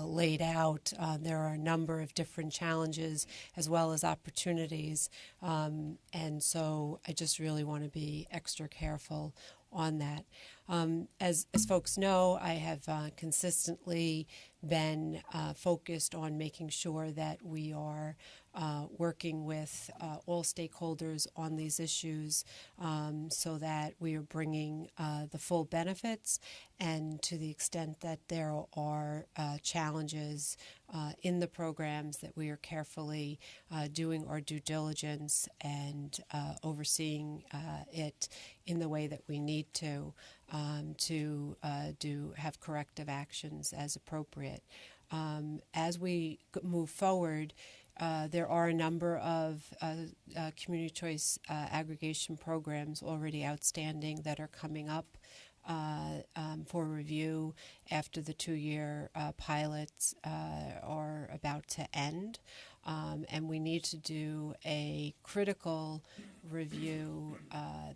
laid out. There are a number of different challenges as well as opportunities, and so I just really want to be extra careful on that. As folks know, I have consistently been focused on making sure that we are working with all stakeholders on these issues so that we are bringing the full benefits, and to the extent that there are challenges in the programs, that we are carefully doing our due diligence and overseeing it in the way that we need to have corrective actions as appropriate. As we move forward, there are a number of community choice aggregation programs already outstanding that are coming up for review after the 2-year pilots are about to end. And we need to do a critical review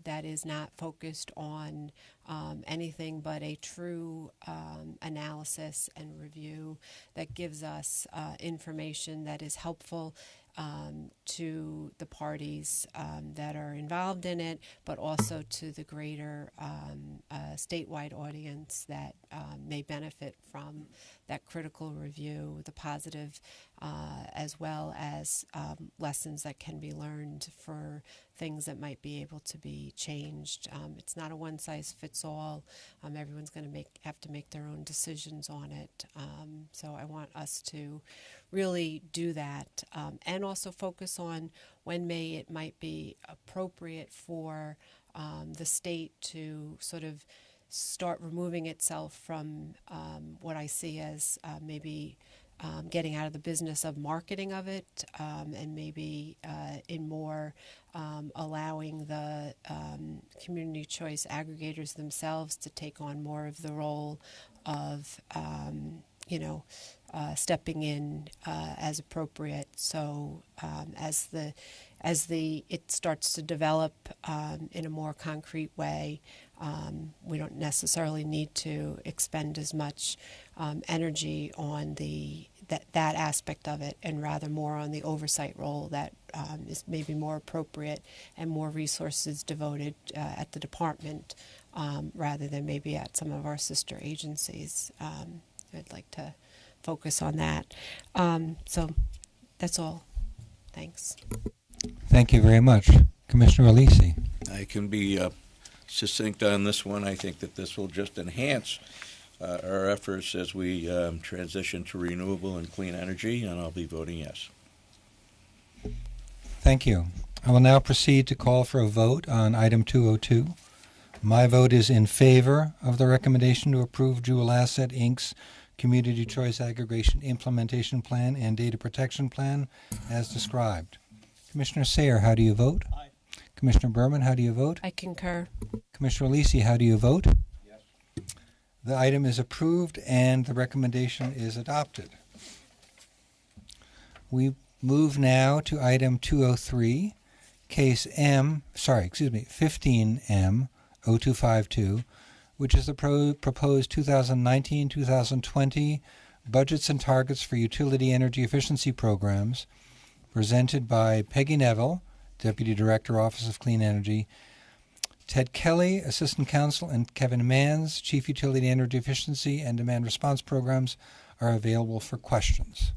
that is not focused on anything but a true analysis and review that gives us information that is helpful to the parties that are involved in it, but also to the greater statewide audience that may benefit from that critical review, the positive as well as lessons that can be learned for things that might be able to be changed. It's not a one-size-fits-all. Everyone's going to have to make their own decisions on it. So I want us to really do that, and also focus on when it might be appropriate for the state to sort of start removing itself from what I see as maybe getting out of the business of marketing of it, and maybe in more allowing the community choice aggregators themselves to take on more of the role of stepping in as appropriate. So as it starts to develop in a more concrete way, we don't necessarily need to expend as much energy on that aspect of it, and rather more on the oversight role that is maybe more appropriate, and more resources devoted at the department rather than maybe at some of our sister agencies. I'd like to focus on that. So that's all. Thanks. Thank you very much. Commissioner Alisi. I can be succinct on this one. I think that this will just enhance our efforts as we transition to renewable and clean energy, and I'll be voting yes. Thank you. I will now proceed to call for a vote on item 202. My vote is in favor of the recommendation to approve Jewel Asset Inc.'s Community Choice Aggregation Implementation Plan and Data Protection Plan as described. Commissioner Sayre, how do you vote? Aye. Commissioner Berman, how do you vote? I concur. Commissioner Alisi, how do you vote? Yes. The item is approved and the recommendation is adopted. We move now to item 203, case 15M 0252, which is the proposed 2019-2020 budgets and targets for utility energy efficiency programs, presented by Peggy Neville, Deputy Director, Office of Clean Energy, Ted Kelly, Assistant Counsel, and Kevin Manns, Chief Utility Energy Efficiency and Demand Response Programs, are available for questions.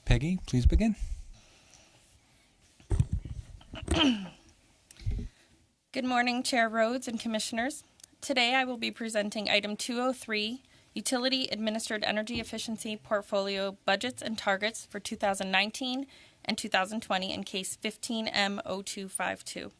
Peggy, please begin. Good morning, Chair Rhodes and Commissioners. Today I will be presenting item 203, Utility Administered Energy Efficiency Portfolio Budgets and Targets for 2019 and 2020 in case 15M0252.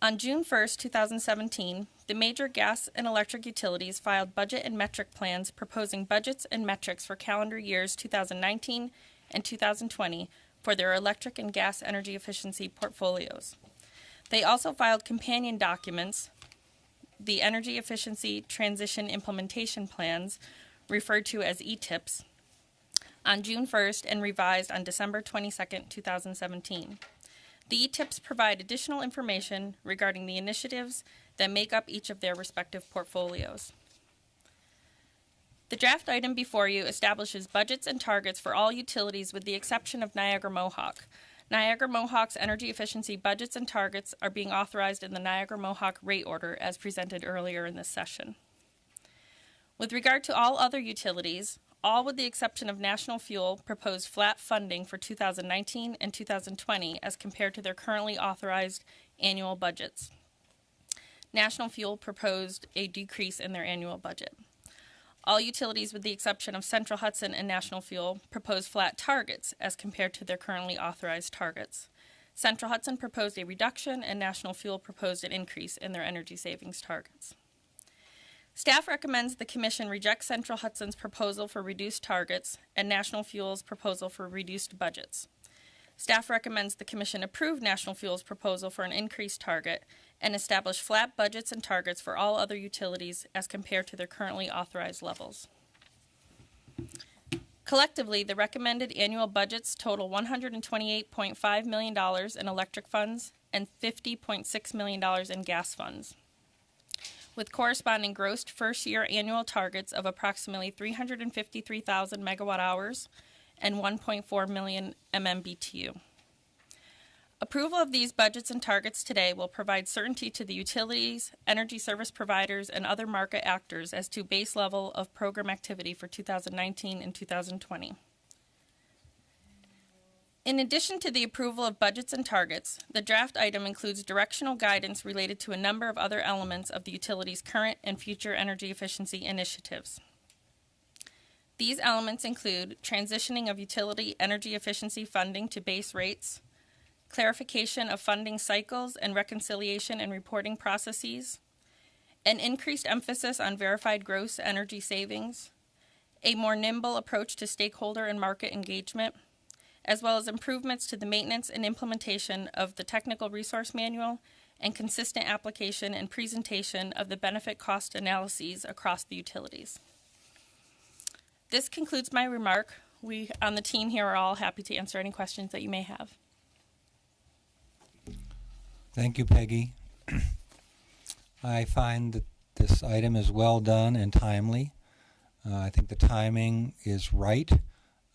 On June 1st, 2017, the major gas and electric utilities filed budget and metric plans proposing budgets and metrics for calendar years 2019 and 2020 for their electric and gas energy efficiency portfolios. They also filed companion documents, the Energy Efficiency Transition Implementation Plans, referred to as ETIPs, on June 1st and revised on December 22nd, 2017. The ETIPs provide additional information regarding the initiatives that make up each of their respective portfolios. The draft item before you establishes budgets and targets for all utilities with the exception of Niagara Mohawk. Niagara Mohawk's energy efficiency budgets and targets are being authorized in the Niagara Mohawk rate order as presented earlier in this session. With regard to all other utilities, all with the exception of National Fuel proposed flat funding for 2019 and 2020 as compared to their currently authorized annual budgets. National Fuel proposed a decrease in their annual budget. All utilities, with the exception of Central Hudson and National Fuel, propose flat targets as compared to their currently authorized targets. Central Hudson proposed a reduction, and National Fuel proposed an increase in their energy savings targets. Staff recommends the Commission reject Central Hudson's proposal for reduced targets and National Fuel's proposal for reduced budgets. Staff recommends the Commission approve National Fuel's proposal for an increased target and establish flat budgets and targets for all other utilities as compared to their currently authorized levels. Collectively, the recommended annual budgets total $128.5 million in electric funds and $50.6 million in gas funds, with corresponding gross first-year annual targets of approximately 353,000 megawatt hours and 1.4 million MMBTU. Approval of these budgets and targets today will provide certainty to the utilities, energy service providers, and other market actors as to base level of program activity for 2019 and 2020. In addition to the approval of budgets and targets, the draft item includes directional guidance related to a number of other elements of the utility's current and future energy efficiency initiatives. These elements include transitioning of utility energy efficiency funding to base rates, clarification of funding cycles and reconciliation and reporting processes, an increased emphasis on verified gross energy savings, a more nimble approach to stakeholder and market engagement, as well as improvements to the maintenance and implementation of the Technical Resource Manual and consistent application and presentation of the benefit cost analyses across the utilities. This concludes my remark. We on the team here are all happy to answer any questions that you may have. Thank you, Peggy. I find that this item is well done and timely. I think the timing is right.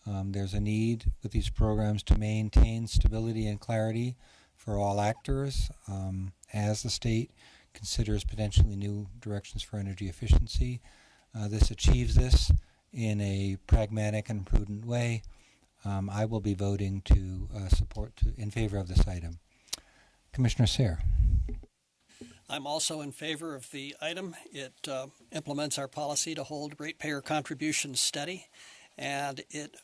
There's a need with these programs to maintain stability and clarity for all actors as the state considers potentially new directions for energy efficiency. This achieves this in a pragmatic and prudent way. I will be voting to support in favor of this item. Commissioner Sayre. I'm also in favor of the item. It implements our policy to hold ratepayer contributions steady, and it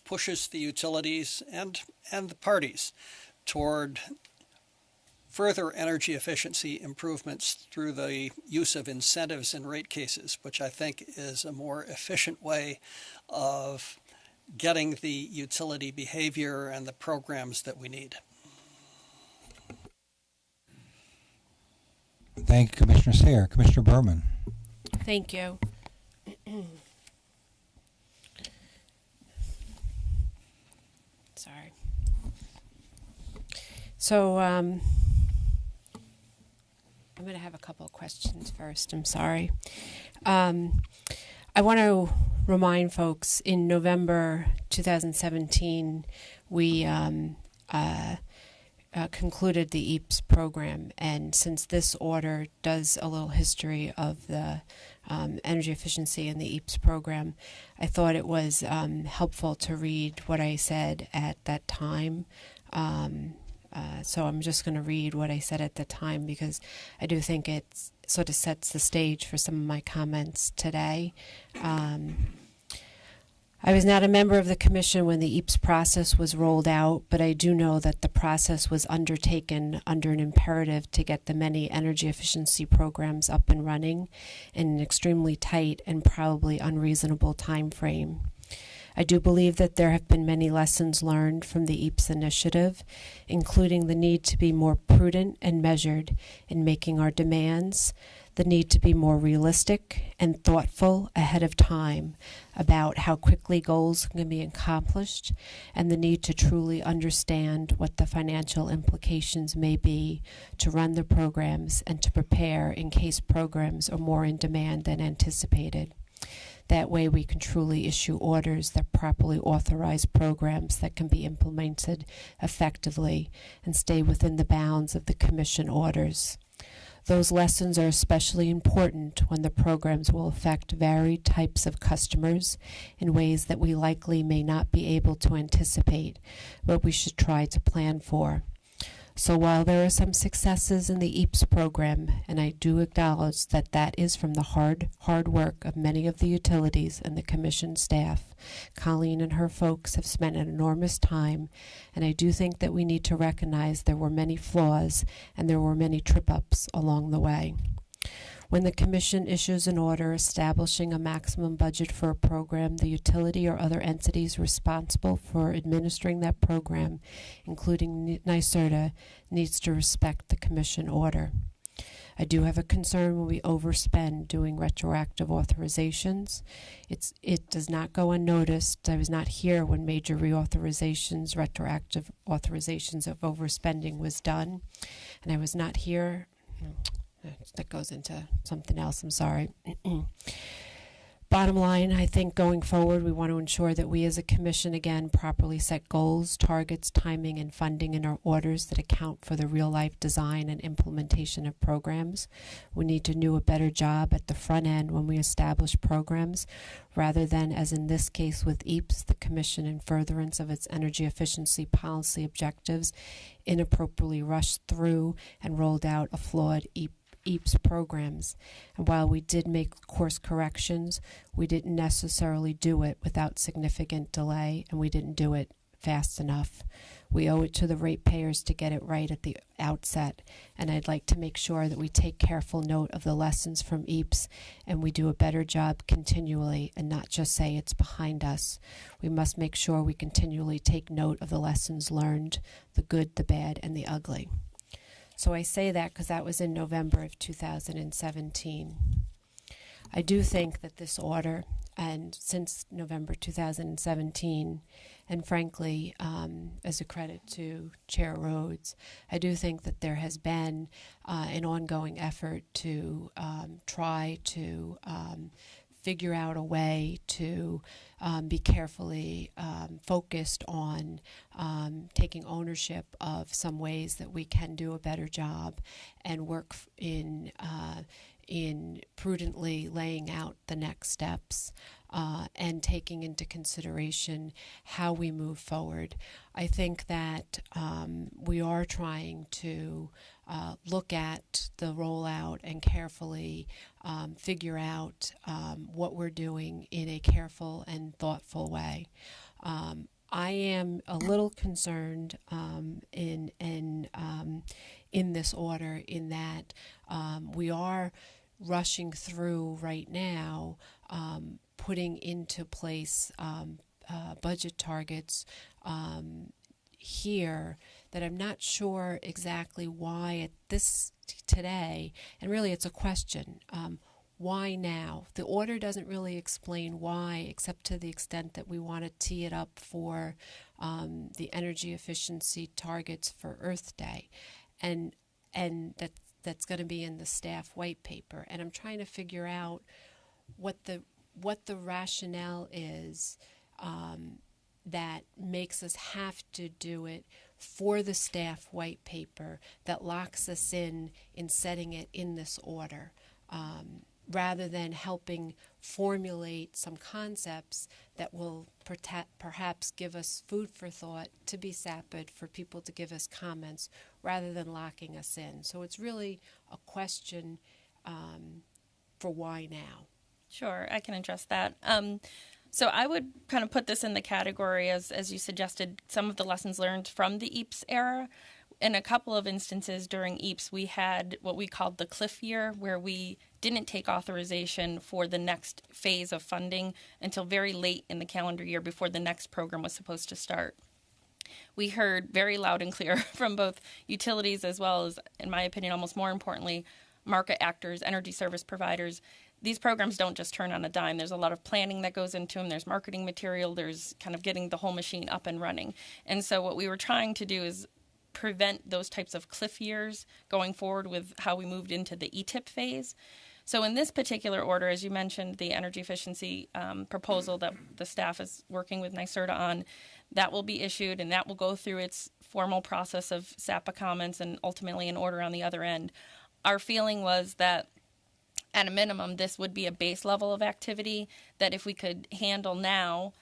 pushes the utilities and the parties toward further energy efficiency improvements through the use of incentives in rate cases, which I think is a more efficient way of getting the utility behavior and the programs that we need. Thank you, Commissioner Sayre. Commissioner Berman. Thank you. Sorry. So I'm going to have a couple of questions first. I'm sorry. I want to remind folks in November 2017, we concluded the EAPS program, and since this order does a little history of the energy efficiency in the EAPS program, I thought it was helpful to read what I said at that time. So I'm just going to read what I said at the time because I do think it sort of sets the stage for some of my comments today. I was not a member of the commission when the EAPS process was rolled out, but I do know that the process was undertaken under an imperative to get the many energy efficiency programs up and running in an extremely tight and probably unreasonable time frame. I do believe that there have been many lessons learned from the EAPS initiative, including the need to be more prudent and measured in making our demands, the need to be more realistic and thoughtful ahead of time about how quickly goals can be accomplished, and the need to truly understand what the financial implications may be to run the programs and to prepare in case programs are more in demand than anticipated. That way we can truly issue orders that properly authorize programs that can be implemented effectively and stay within the bounds of the Commission orders. Those lessons are especially important when the programs will affect varied types of customers in ways that we likely may not be able to anticipate, but we should try to plan for. So while there are some successes in the EAPS program, and I do acknowledge that that is from the hard work of many of the utilities and the commission staff, Colleen and her folks have spent an enormous time, and I do think that we need to recognize there were many flaws and there were many trip-ups along the way. When the Commission issues an order establishing a maximum budget for a program, the utility or other entities responsible for administering that program, including NYSERDA, needs to respect the Commission order. I do have a concern when we overspend doing retroactive authorizations. It does not go unnoticed. I was not here when major reauthorizations, retroactive authorizations of overspending was done, and I was not here. That goes into something else, I'm sorry. Bottom line, I think going forward, we want to ensure that we as a commission, again, properly set goals, targets, timing, and funding in our orders that account for the real-life design and implementation of programs. We need to do a better job at the front end when we establish programs, rather than, as in this case with EAPS, the commission in furtherance of its energy efficiency policy objectives, inappropriately rushed through and rolled out a flawed EAPS programs. And while we did make course corrections, we didn't necessarily do it without significant delay, and we didn't do it fast enough. We owe it to the ratepayers to get it right at the outset, and I'd like to make sure that we take careful note of the lessons from EAPS and we do a better job continually and not just say it's behind us. We must make sure we continually take note of the lessons learned, the good, the bad, and the ugly. So I say that because that was in November of 2017. I do think that this order, and since November 2017, and frankly, as a credit to Chair Rhodes, I do think that there has been an ongoing effort to try to figure out a way to be carefully focused on taking ownership of some ways that we can do a better job and work in prudently laying out the next steps and taking into consideration how we move forward. I think that we are trying to look at the rollout and carefully figure out what we're doing in a careful and thoughtful way. I am a little concerned in this order in that we are rushing through right now, putting into place budget targets here that I'm not sure exactly why at this today, and really it's a question, why now? The order doesn't really explain why, except to the extent that we want to tee it up for the energy efficiency targets for Earth Day, and that's going to be in the staff white paper. And I'm trying to figure out what the rationale is that makes us have to do it for the staff white paper that locks us in setting it in this order, rather than helping formulate some concepts that will perhaps give us food for thought to be sapid for people to give us comments rather than locking us in. So it's really a question for why now. Sure, I can address that. So I would kind of put this in the category, as you suggested, some of the lessons learned from the EAPS era. In a couple of instances during EAPS, we had what we called the cliff year, where we didn't take authorization for the next phase of funding until very late in the calendar year before the next program was supposed to start. We heard very loud and clear from both utilities as well as, in my opinion, almost more importantly, market actors, energy service providers. These programs don't just turn on a dime. There's a lot of planning that goes into them. There's marketing material. There's kind of getting the whole machine up and running. And so what we were trying to do is prevent those types of cliff years going forward with how we moved into the ETIP phase. So in this particular order, as you mentioned, the energy efficiency proposal that the staff is working with NYSERDA on, that will be issued and that will go through its formal process of SAPA comments and ultimately an order on the other end. Our feeling was that at a minimum, this would be a base level of activity that if we could handle now,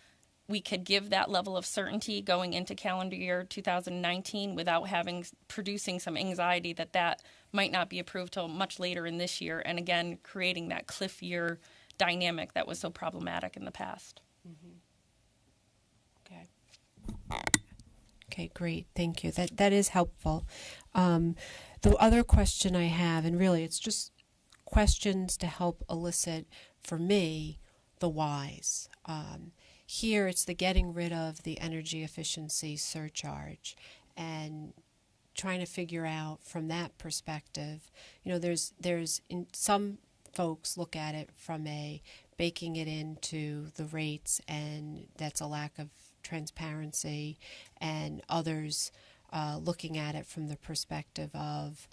we could give that level of certainty going into calendar year 2019 without producing some anxiety that might not be approved till much later in this year, and again creating that cliff year dynamic that was so problematic in the past. Okay. Okay, great. Thank you. That is helpful. The other question I have, and really it's just questions to help elicit for me the whys. Here it's the getting rid of the energy efficiency surcharge and trying to figure out from that perspective. There's in some folks look at it from a baking it into the rates, and that's a lack of transparency, and others looking at it from the perspective of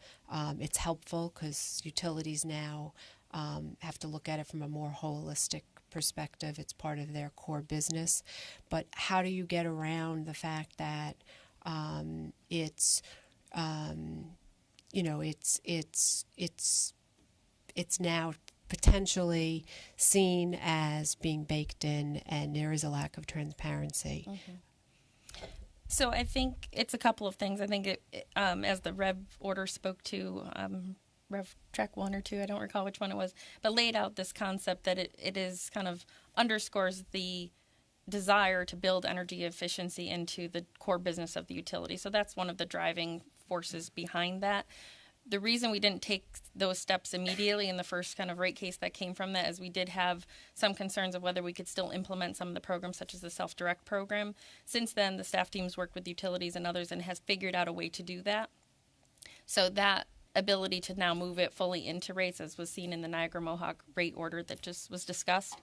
it's helpful because utilities now have to look at it from a more holistic perspective. It's part of their core business. But how do you get around the fact that it's now potentially seen as being baked in, and there is a lack of transparency? Mm-hmm. So I think it's a couple of things. I think as the Rev order spoke to, Rev Track 1 or 2, I don't recall which one it was, but laid out this concept that it is kind of underscores the desire to build energy efficiency into the core business of the utility. So that's one of the driving forces behind that. The reason we didn't take those steps immediately in the first kind of rate case that came from that is we did have some concerns of whether we could still implement some of the programs, such as the self-direct program. Since then, the staff teams worked with utilities and others and has figured out a way to do that. So that ability to now move it fully into rates, as was seen in the Niagara Mohawk rate order that just was discussed,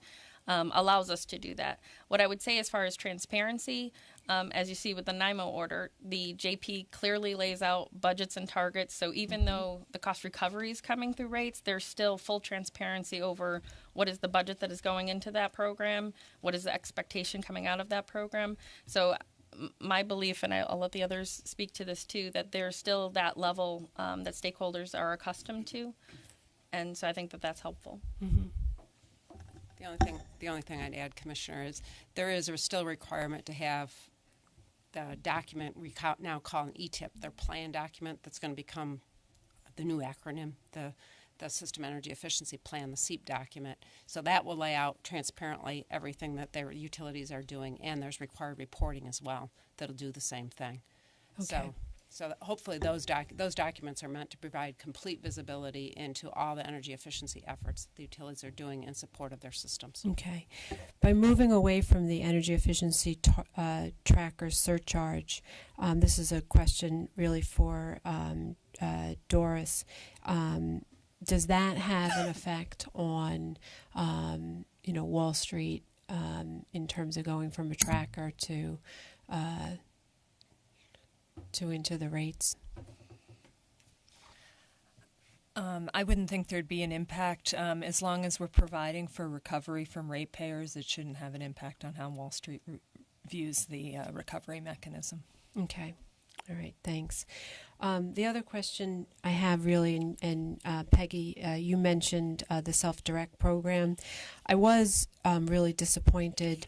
allows us to do that. What I would say as far as transparency, as you see with the NIMO order, the JP clearly lays out budgets and targets. So even though the cost recovery is coming through rates, there's still full transparency over what is the budget that is going into that program, what is the expectation coming out of that program. So my belief, and I'll let the others speak to this too, that there's still that level that stakeholders are accustomed to. And so I think that that's helpful. Mm-hmm. The only thing I'd add, Commissioner, is there is still a requirement to have the document we now call an ETIP, their plan document that's going to become the new acronym, the System Energy Efficiency Plan, the SEEP document. So that will lay out transparently everything that their utilities are doing, and there's required reporting as well that'll do the same thing. Okay. So hopefully those documents are meant to provide complete visibility into all the energy efficiency efforts the utilities are doing in support of their systems. Okay. By moving away from the energy efficiency tracker surcharge, this is a question really for Doris. Does that have an effect on, Wall Street in terms of going from a tracker to into the rates? I wouldn't think there'd be an impact. As long as we're providing for recovery from ratepayers, it shouldn't have an impact on how Wall Street views the recovery mechanism. Okay. All right. Thanks. The other question I have really, and Peggy, you mentioned the self-direct program. I was really disappointed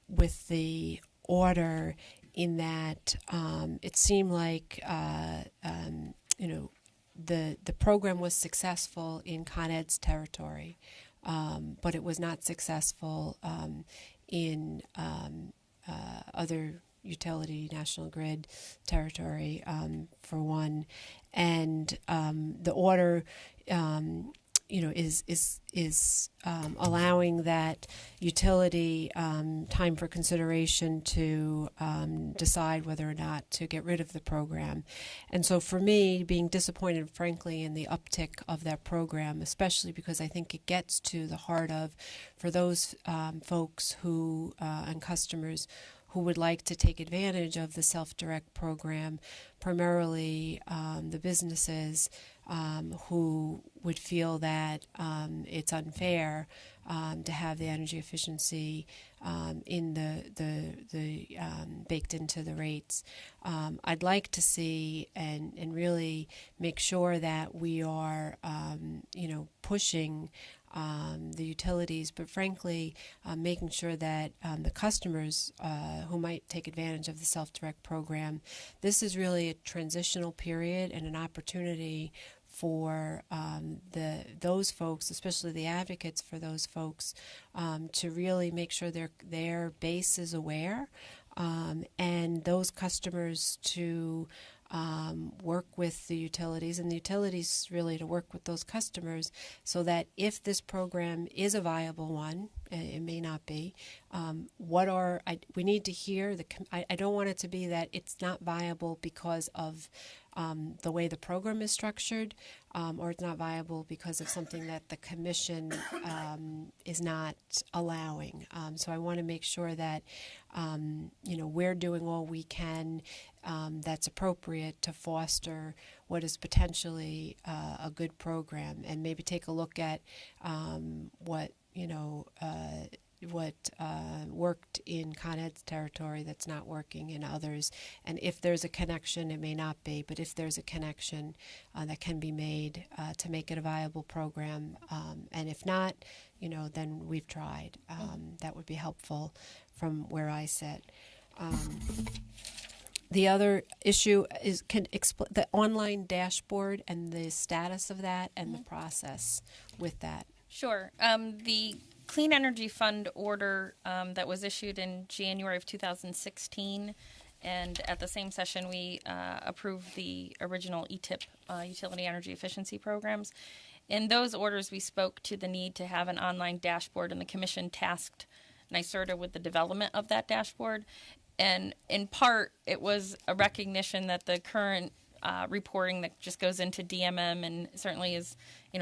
with the order in that it seemed like the program was successful in Con Ed's territory, but it was not successful in other utility, National Grid territory, for one, and the order is allowing that utility time for consideration to decide whether or not to get rid of the program. And so for me, being disappointed, frankly, in the uptick of that program, especially because I think it gets to the heart of, for those folks who and customers who would like to take advantage of the self-direct program, primarily the businesses who would feel that it's unfair to have the energy efficiency in the baked into the rates. I'd like to see and really make sure that we are pushing the utilities, but frankly, making sure that the customers who might take advantage of the self-direct program, this is really a transitional period and an opportunity for those folks, especially the advocates for those folks, to really make sure their base is aware, and those customers to work with the utilities, and the utilities really to work with those customers, so that if this program is a viable one, it may not be. We need to hear I don't want it to be that it's not viable because of the way the program is structured, or it's not viable because of something that the commission is not allowing. So I want to make sure that we're doing all we can that's appropriate to foster what is potentially a good program, and maybe take a look at what worked in Con Ed's territory that's not working in others. And if there's a connection, it may not be, but if there's a connection that can be made to make it a viable program, and if not, then we've tried. That would be helpful from where I sit. The other issue is the online dashboard and the status of that and the process with that. Sure. The Clean Energy Fund order that was issued in January of 2016, and at the same session we approved the original ETIP, Utility Energy Efficiency Programs. In those orders, we spoke to the need to have an online dashboard, and the Commission tasked NYSERDA with the development of that dashboard. And in part, it was a recognition that the current reporting that just goes into DMM and certainly is,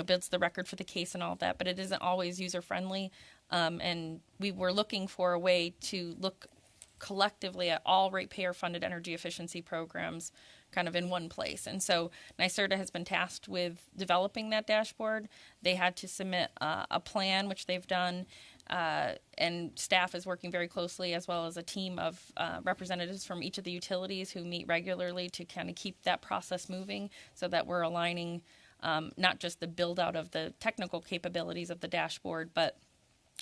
builds the record for the case and all of that, but it isn't always user-friendly. And we were looking for a way to look collectively at all ratepayer-funded energy efficiency programs kind of in one place. And so NYSERDA has been tasked with developing that dashboard. They had to submit a plan, which they've done, and staff is working very closely, as well as a team of representatives from each of the utilities who meet regularly to kind of keep that process moving, so that we're aligning not just the build out of the technical capabilities of the dashboard, but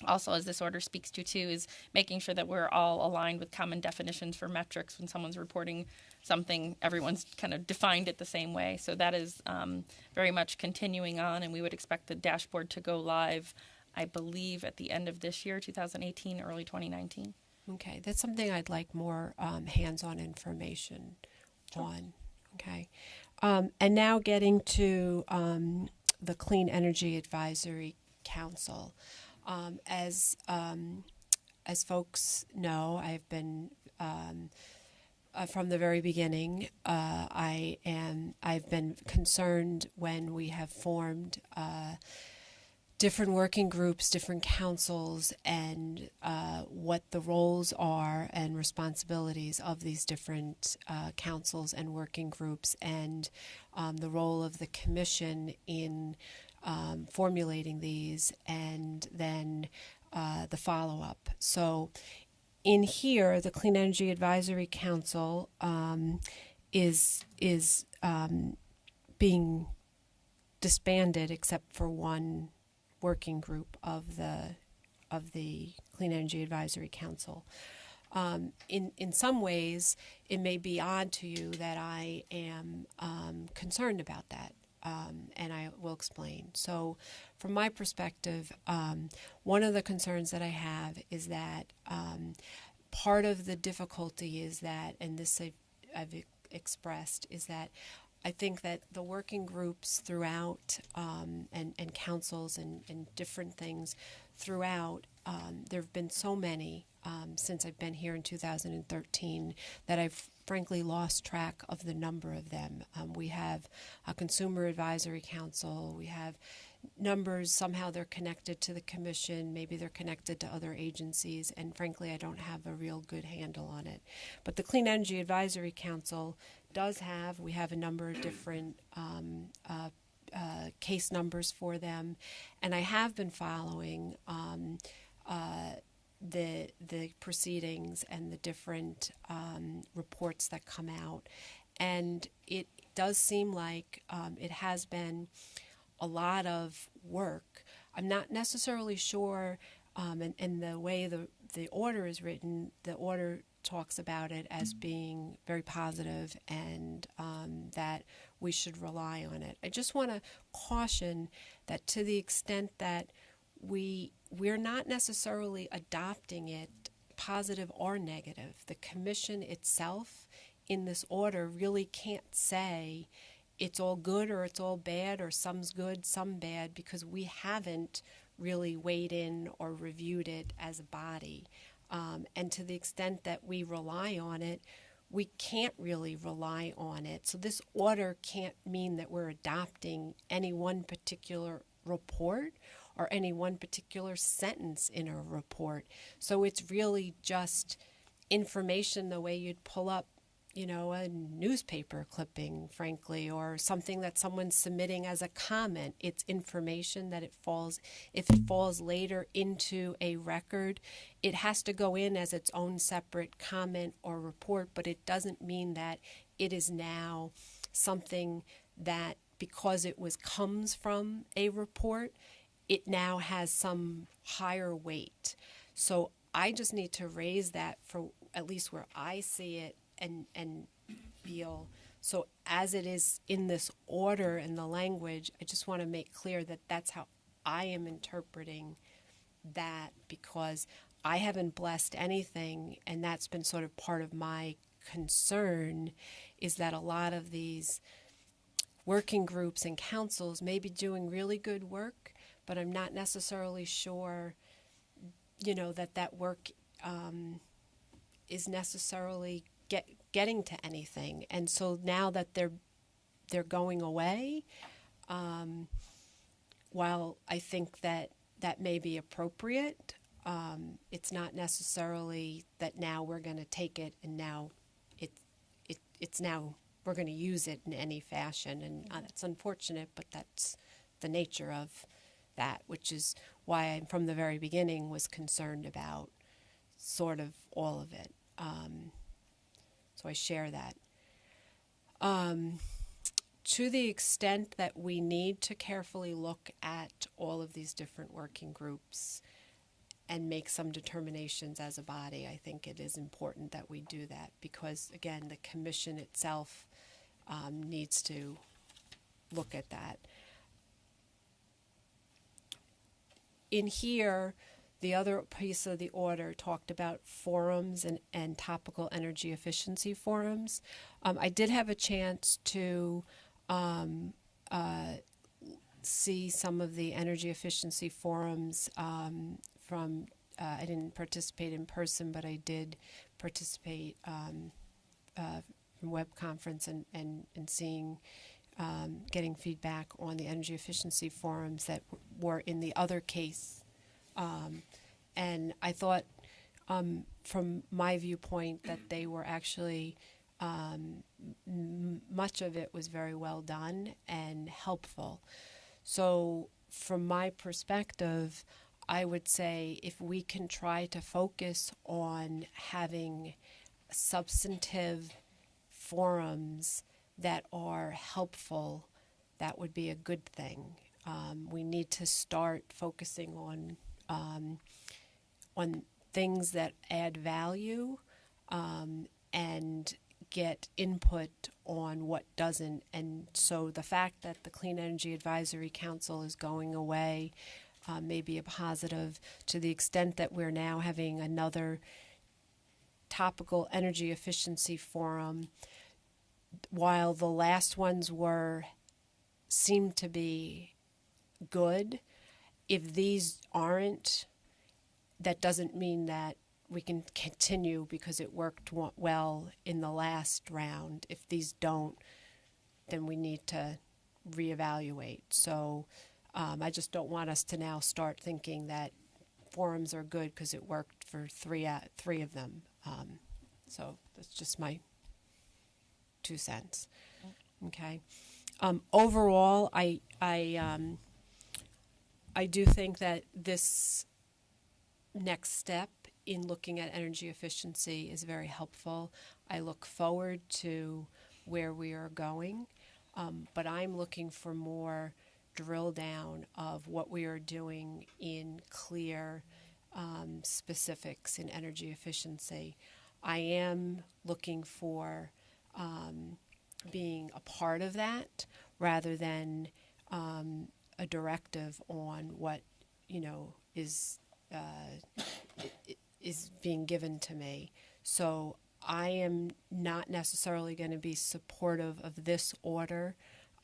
also, as this order speaks to too, is making sure that we're all aligned with common definitions for metrics. When someone's reporting something, everyone's kind of defined it the same way. So that is very much continuing on, and we would expect the dashboard to go live, I believe, at the end of this year, 2018, early 2019. Okay, that's something I'd like more hands-on information on. Okay, and now getting to the Clean Energy Advisory Council. As folks know, I've been from the very beginning. I've been concerned when we have formed different working groups, different councils, and what the roles are and responsibilities of these different councils and working groups, and the role of the commission in formulating these, and then the follow-up. So in here, the Clean Energy Advisory Council is being disbanded, except for one working group of the Clean Energy Advisory Council. In some ways, it may be odd to you that I am concerned about that. And I will explain. So from my perspective, one of the concerns that I have is that part of the difficulty is that, and this I've expressed, is that I think that the working groups throughout and councils and different things throughout, there have been so many since I've been here in 2013 that I've frankly lost track of the number of them. We have a Consumer Advisory Council. We have numbers. Somehow they're connected to the commission. Maybe they're connected to other agencies. And frankly, I don't have a real good handle on it. But the Clean Energy Advisory Council we have a number of different case numbers for them. And I have been following the proceedings and the different reports that come out, and it does seem like it has been a lot of work. I'm not necessarily sure, and the way the order is written, the order talks about it as being very positive and that we should rely on it. I just want to caution that to the extent that we're not necessarily adopting it positive or negative. The commission itself in this order really can't say it's all good or it's all bad or some's good, some bad, because we haven't really weighed in or reviewed it as a body. And to the extent that we rely on it, we can't really rely on it. So this order can't mean that we're adopting any one particular report or any one particular sentence in a report. So it's really just information the way you'd pull up, a newspaper clipping, frankly, or something that someone's submitting as a comment. It's information that if it falls later into a record, it has to go in as its own separate comment or report, but it doesn't mean that it is now something that, because it comes from a report, it now has some higher weight. So I just need to raise that for at least where I see it and feel. So as it is in this order and the language, I just want to make clear that that's how I am interpreting that, because I haven't blessed anything, and that's been sort of part of my concern, is that a lot of these working groups and councils may be doing really good work, but I'm not necessarily sure, that work is necessarily getting to anything. And so now that they're going away, while I think that may be appropriate, it's not necessarily that now we're going to take it and now it's now we're going to use it in any fashion. And it's unfortunate, but that's the nature of that, which is why I, from the very beginning, was concerned about sort of all of it. So I share that. To the extent that we need to carefully look at all of these different working groups and make some determinations as a body, I think it is important that we do that, because, again, the commission itself needs to look at that. In here, the other piece of the order talked about forums and topical energy efficiency forums. I did have a chance to see some of the energy efficiency forums from, I didn't participate in person, but I did participate from web conference and seeing, getting feedback on the energy efficiency forums that were in the other case. And I thought, from my viewpoint, that they were actually, much of it was very well done and helpful. So from my perspective, I would say if we can try to focus on having substantive forums that are helpful, that would be a good thing. We need to start focusing on things that add value, and get input on what doesn't. And so the fact that the Clean Energy Advisory Council is going away may be a positive, to the extent that we're now having another topical energy efficiency forum. While the last ones seemed to be good, if these aren't, that doesn't mean that we can continue because it worked well in the last round. If these don't, then we need to reevaluate. So I just don't want us to now start thinking that forums are good because it worked for three of them. So that's just my 2 cents. Okay. Overall, I do think that this next step in looking at energy efficiency is very helpful. I look forward to where we are going, but I'm looking for more drill down of what we are doing in clear specifics in energy efficiency. I am looking for being a part of that rather than a directive on what is being given to me. So I am not necessarily going to be supportive of this order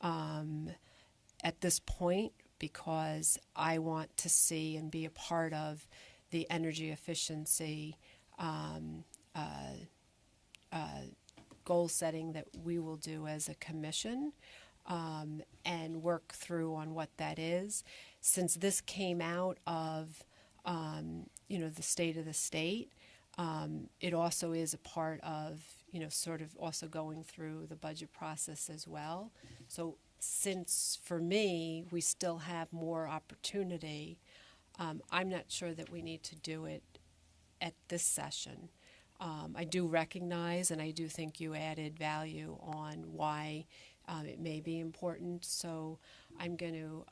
at this point, because I want to see and be a part of the energy efficiency goal setting that we will do as a commission, and work through on what that is. Since this came out of the state of the state, it also is a part of sort of also going through the budget process as well. So since for me we still have more opportunity, I'm not sure that we need to do it at this session. I do recognize, and I do think you added value on why it may be important, so I'm going to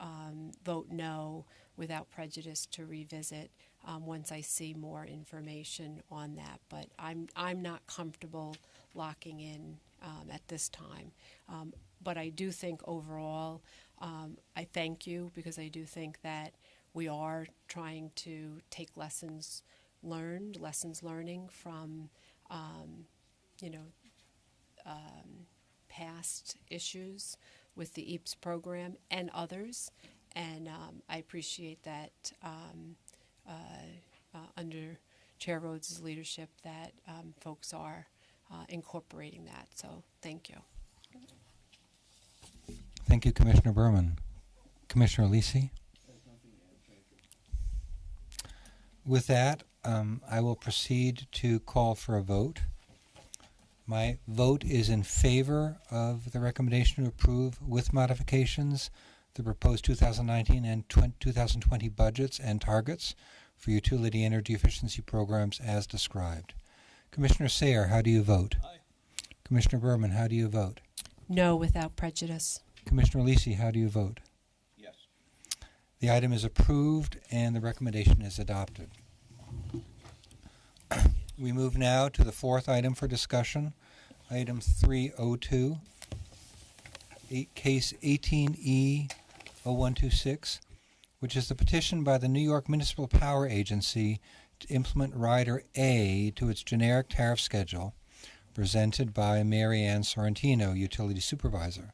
vote no without prejudice to revisit once I see more information on that. But I'm not comfortable locking in at this time. But I do think overall, I thank you, because I do think that we are trying to take lessons learning from past issues with the EAPS program and others, and I appreciate that under Chair Rhodes' leadership that folks are incorporating that. So thank you. Thank you, Commissioner Berman. Commissioner Lisi? With that, I will proceed to call for a vote. My vote is in favor of the recommendation to approve with modifications the proposed 2019 and 2020 budgets and targets for utility energy efficiency programs as described. Commissioner Sayre, how do you vote? Aye. Commissioner Berman, how do you vote? No without prejudice. Commissioner Lisi, how do you vote? Yes. The item is approved and the recommendation is adopted. We move now to the fourth item for discussion, item 302, case 18E0126, which is the petition by the New York Municipal Power Agency to implement Rider A to its generic tariff schedule, presented by Mary Ann Sorrentino, Utility Supervisor.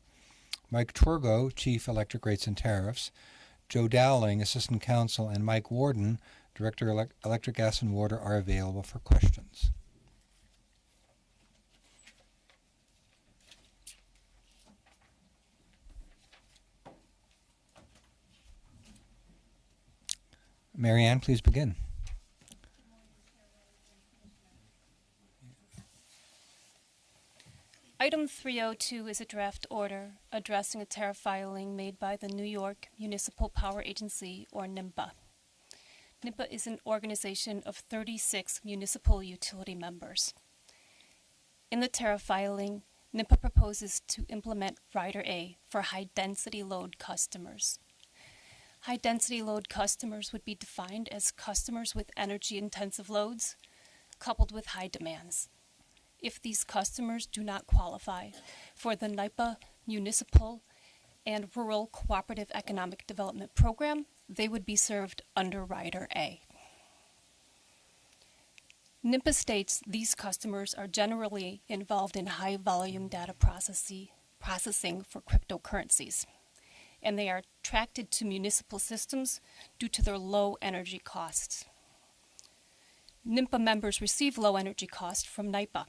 Mike Twergo, Chief Electric Rates and Tariffs, Joe Dowling, Assistant Counsel, and Mike Warden, Director Electric, Gas, and Water, are available for questions. Mary Ann, please begin. Item 302 is a draft order addressing a tariff filing made by the New York Municipal Power Agency, or NYMPA. NYMPA is an organization of 36 municipal utility members. In the tariff filing, NYMPA proposes to implement Rider A for high-density load customers. High-density load customers would be defined as customers with energy-intensive loads coupled with high demands. If these customers do not qualify for the NYPA Municipal and Rural Cooperative Economic Development Program, they would be served under Rider A. NYMPA states these customers are generally involved in high-volume data processing for cryptocurrencies, and they are attracted to municipal systems due to their low energy costs. NYMPA members receive low energy costs from NYPA.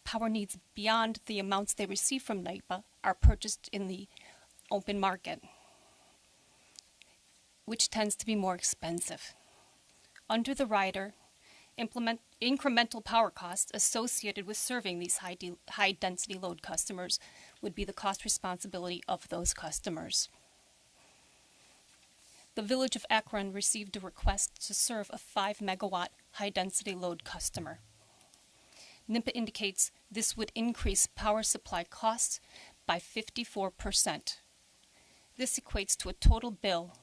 Power needs beyond the amounts they receive from NYPA are purchased in the open market, which tends to be more expensive. Under the rider, incremental power costs associated with serving these high-density load customers would be the cost responsibility of those customers. The Village of Akron received a request to serve a 5-megawatt high-density load customer. NYMPA indicates this would increase power supply costs by 54%. This equates to a total bill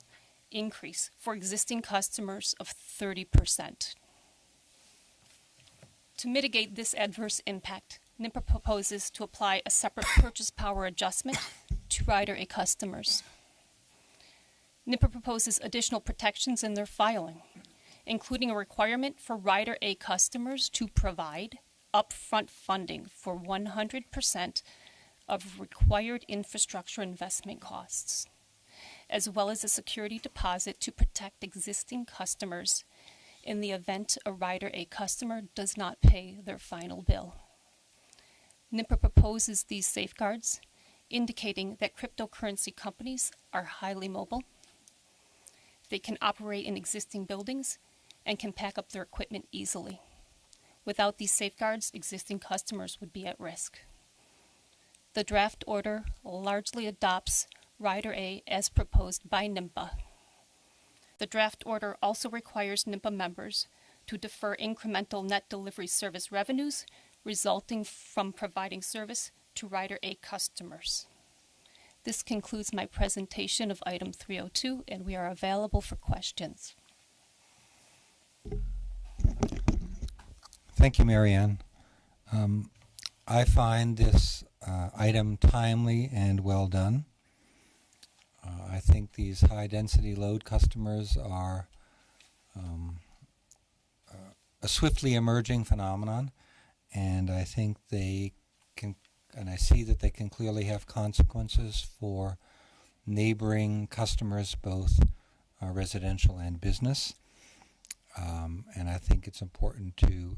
increase for existing customers of 30%. To mitigate this adverse impact, NIMPA proposes to apply a separate purchase power adjustment to Rider A customers. NIMPA proposes additional protections in their filing, including a requirement for Rider A customers to provide upfront funding for 100% of required infrastructure investment costs, as well as a security deposit to protect existing customers in the event a Rider A customer does not pay their final bill. NIMPA proposes these safeguards, indicating that cryptocurrency companies are highly mobile. They can operate in existing buildings and can pack up their equipment easily. Without these safeguards, existing customers would be at risk. The draft order largely adopts Rider A as proposed by NIMPA. The draft order also requires NIMPA members to defer incremental net delivery service revenues resulting from providing service to Rider A customers. This concludes my presentation of item 302, and we are available for questions. Thank you, Marianne. I find this item timely and well done. I think these high-density load customers are a swiftly emerging phenomenon, and I think they can, and I see that they can clearly have consequences for neighboring customers, both residential and business. And I think it's important to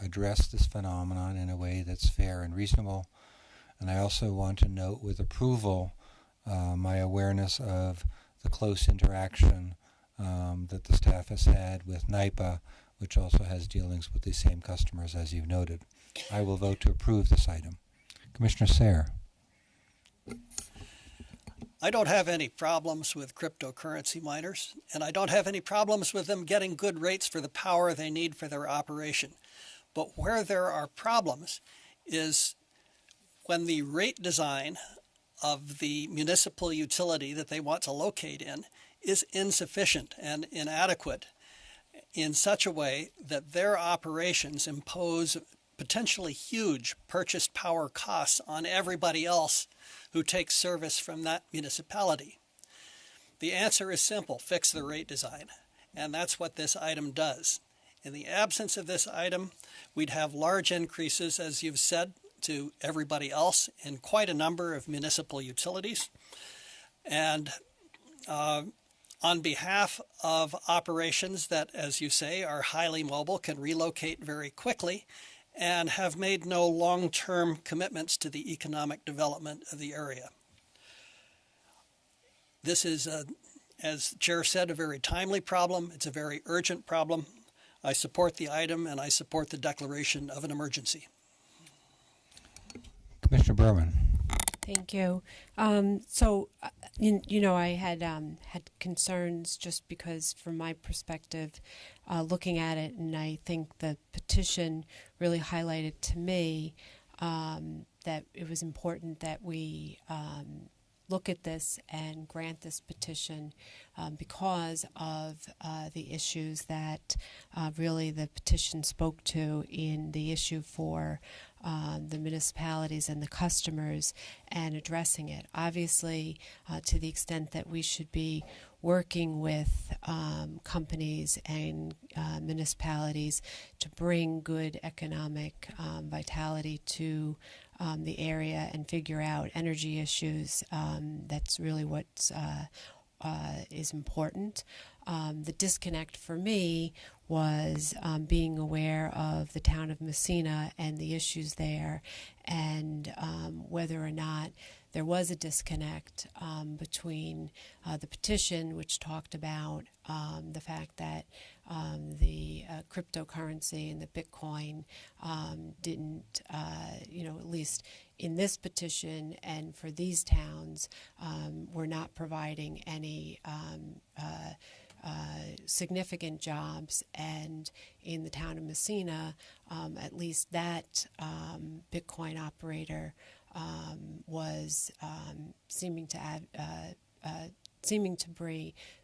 address this phenomenon in a way that's fair and reasonable. And I also want to note with approval my awareness of the close interaction that the staff has had with NYPA, which also has dealings with the same customers as you've noted. I will vote to approve this item. Commissioner Sayre. I don't have any problems with cryptocurrency miners, and I don't have any problems with them getting good rates for the power they need for their operation. But where there are problems is when the rate design of the municipal utility that they want to locate in is insufficient and inadequate in such a way that their operations impose potentially huge purchased power costs on everybody else who takes service from that municipality. The answer is simple: fix the rate design. And that's what this item does. In the absence of this item, we'd have large increases, as you've said, to everybody else in quite a number of municipal utilities. And on behalf of operations that, as you say, are highly mobile, can relocate very quickly, and have made no long-term commitments to the economic development of the area. This is, as the Chair said, a very timely problem. It's a very urgent problem. I support the item, and I support the declaration of an emergency. Commissioner Berman. Thank you. I had concerns just because, from my perspective, looking at it, and I think the petition really highlighted to me that it was important that we look at this and grant this petition because of the issues that really the petition spoke to in the issue for the municipalities and the customers and addressing it. Obviously, to the extent that we should be working with companies and municipalities to bring good economic vitality to the area and figure out energy issues. That's really what is important. The disconnect for me was being aware of the town of Messina and the issues there, and whether or not there was a disconnect between the petition, which talked about the fact that the cryptocurrency and the Bitcoin didn't, at least in this petition and for these towns, were not providing any significant jobs. And in the town of Messina, at least that Bitcoin operator was seeming to seeming to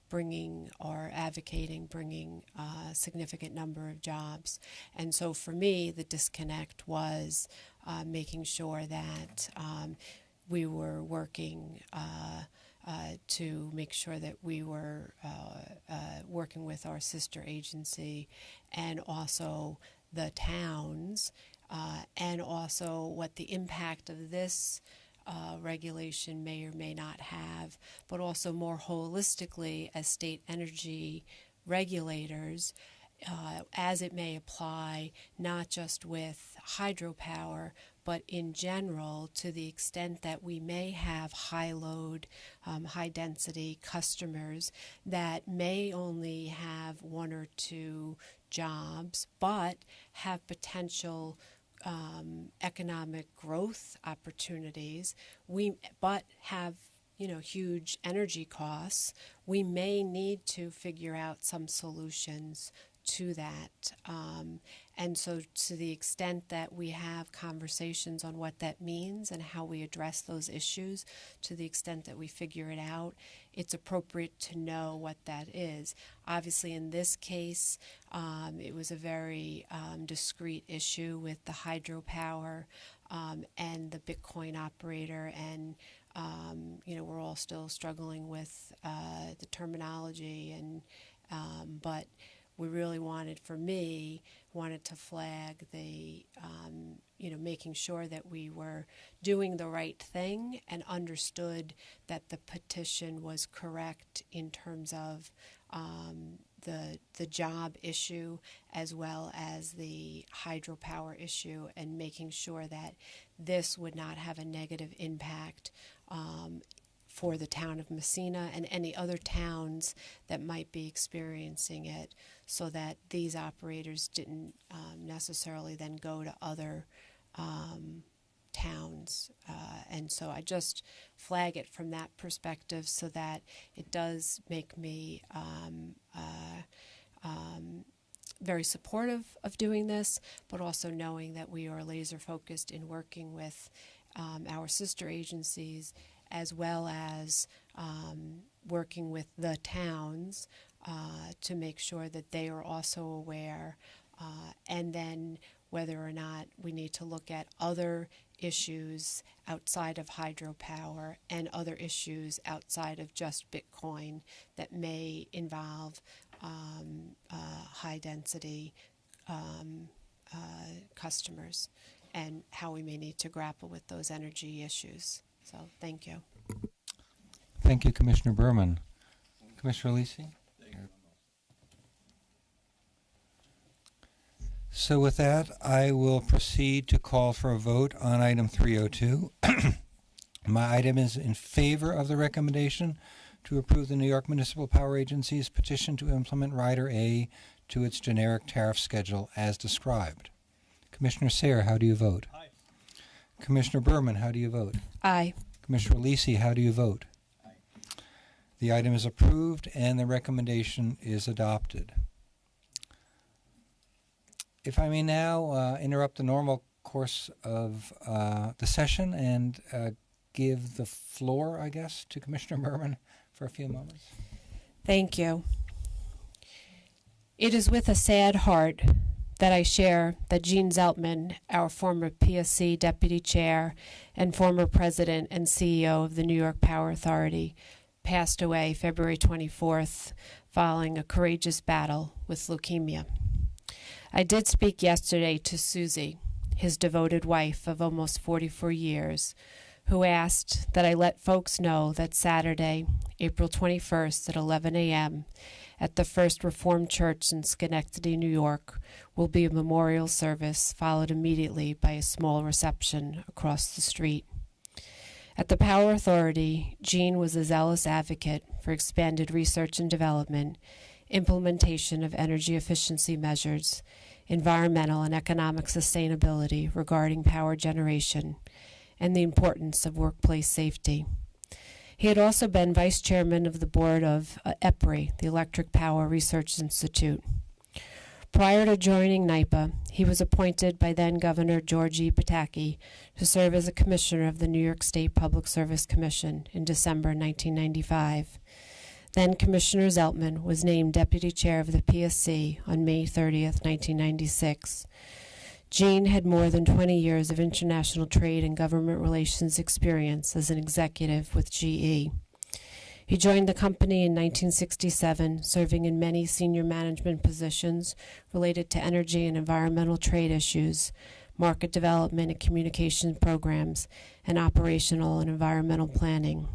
bringing or advocating bringing a significant number of jobs. And so for me, the disconnect was making sure that we were working to make sure that we were working with our sister agency and also the towns, and also what the impact of this regulation may or may not have, but also more holistically as state energy regulators, as it may apply not just with hydropower, but in general, to the extent that we may have high load, high density customers that may only have one or two jobs, but have potential economic growth opportunities, but have huge energy costs. We may need to figure out some solutions to that. And so to the extent that we have conversations on what that means and how we address those issues, to the extent that we figure it out, it's appropriate to know what that is. Obviously, in this case, it was a very discrete issue with the hydropower and the Bitcoin operator, and we're all still struggling with the terminology, and but we really wanted to flag the, making sure that we were doing the right thing and understood that the petition was correct in terms of the job issue as well as the hydropower issue, and making sure that this would not have a negative impact for the town of Messina and any other towns that might be experiencing it, so that these operators didn't necessarily then go to other towns. And so I just flag it from that perspective, so that it does make me very supportive of doing this, but also knowing that we are laser focused in working with our sister agencies, as well as working with the towns to make sure that they are also aware, and then whether or not we need to look at other issues outside of hydropower and other issues outside of just Bitcoin that may involve high density customers, and how we may need to grapple with those energy issues. So thank you. Thank you, Commissioner Berman. Commissioner Lisi? So with that, I will proceed to call for a vote on item 302. My item is in favor of the recommendation to approve the New York Municipal Power Agency's petition to implement Rider A to its generic tariff schedule as described. Commissioner Sayre, how do you vote? Aye. Commissioner Berman, how do you vote? Aye. Commissioner Lisi, how do you vote? Aye. The item is approved and the recommendation is adopted. If I may now interrupt the normal course of the session and give the floor, I guess, to Commissioner Berman for a few moments. Thank you. It is with a sad heart that I share that Gene Zeltman, our former PSC Deputy Chair and former President and CEO of the New York Power Authority, passed away February 24th following a courageous battle with leukemia. I did speak yesterday to Susie, his devoted wife of almost 44 years, who asked that I let folks know that Saturday, April 21st at 11 a.m., at the First Reformed Church in Schenectady, New York, will be a memorial service followed immediately by a small reception across the street. At the Power Authority, Gene was a zealous advocate for expanded research and development, implementation of energy efficiency measures, environmental and economic sustainability regarding power generation, and the importance of workplace safety. He had also been vice chairman of the board of EPRI, the Electric Power Research Institute. Prior to joining NYPA, he was appointed by then Governor George E. Pataki to serve as a commissioner of the New York State Public Service Commission in December 1995. Then Commissioner Zeltman was named deputy chair of the PSC on May 30th, 1996. Gene had more than 20 years of international trade and government relations experience as an executive with GE. He joined the company in 1967, serving in many senior management positions related to energy and environmental trade issues, market development and communication programs, and operational and environmental planning.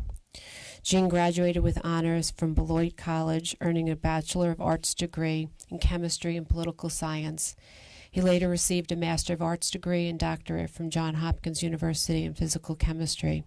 Gene graduated with honors from Beloit College, earning a Bachelor of Arts degree in chemistry and political science. He later received a Master of Arts degree and doctorate from Johns Hopkins University in physical chemistry.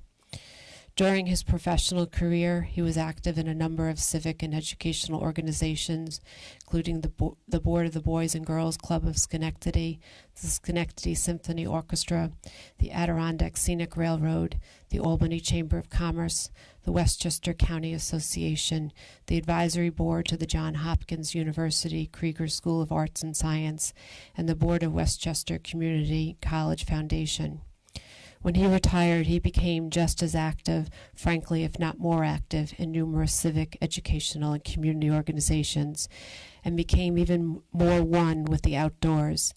During his professional career, he was active in a number of civic and educational organizations, including the Board of the Boys and Girls Club of Schenectady, the Schenectady Symphony Orchestra, the Adirondack Scenic Railroad, the Albany Chamber of Commerce, the Westchester County Association, the Advisory Board to the Johns Hopkins University Krieger School of Arts and Science, and the Board of Westchester Community College Foundation. When he retired, he became just as active, frankly, if not more active, in numerous civic, educational, and community organizations, and became even more one with the outdoors.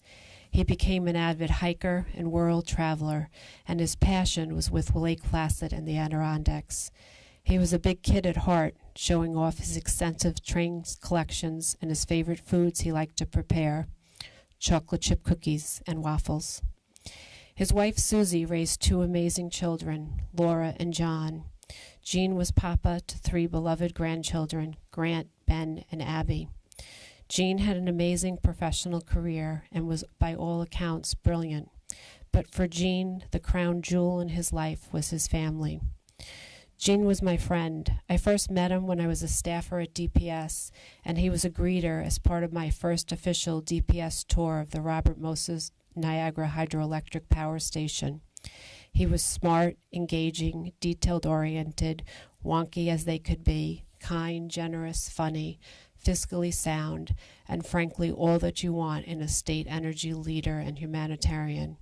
He became an avid hiker and world traveler, and his passion was with Lake Placid and the Adirondacks. He was a big kid at heart, showing off his extensive train collections and his favorite foods he liked to prepare: chocolate chip cookies and waffles. His wife Susie raised two amazing children, Laura and John. Gene was papa to three beloved grandchildren, Grant, Ben, and Abby. Gene had an amazing professional career and was, by all accounts, brilliant. But for Gene, the crown jewel in his life was his family. Gene was my friend. I first met him when I was a staffer at DPS, and he was a greeter as part of my first official DPS tour of the Robert Moses Niagara Hydroelectric Power Station. He was smart, engaging, detailed-oriented, wonky as they could be, kind, generous, funny, fiscally sound, and frankly all that you want in a state energy leader and humanitarian.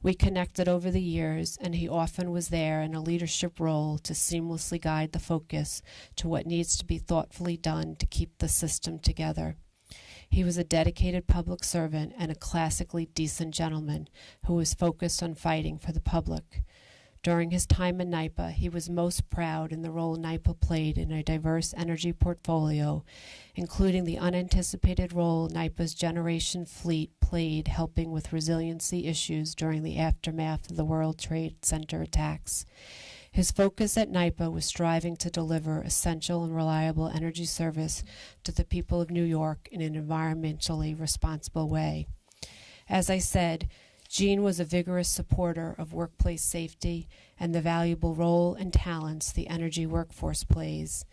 We connected over the years, and he often was there in a leadership role to seamlessly guide the focus to what needs to be thoughtfully done to keep the system together. He was a dedicated public servant and a classically decent gentleman who was focused on fighting for the public. During his time in NYPA, he was most proud in the role NYPA played in a diverse energy portfolio, including the unanticipated role NYPA's generation fleet played helping with resiliency issues during the aftermath of the World Trade Center attacks. His focus at NYPA was striving to deliver essential and reliable energy service to the people of New York in an environmentally responsible way. As I said, Gene was a vigorous supporter of workplace safety and the valuable role and talents the energy workforce plays.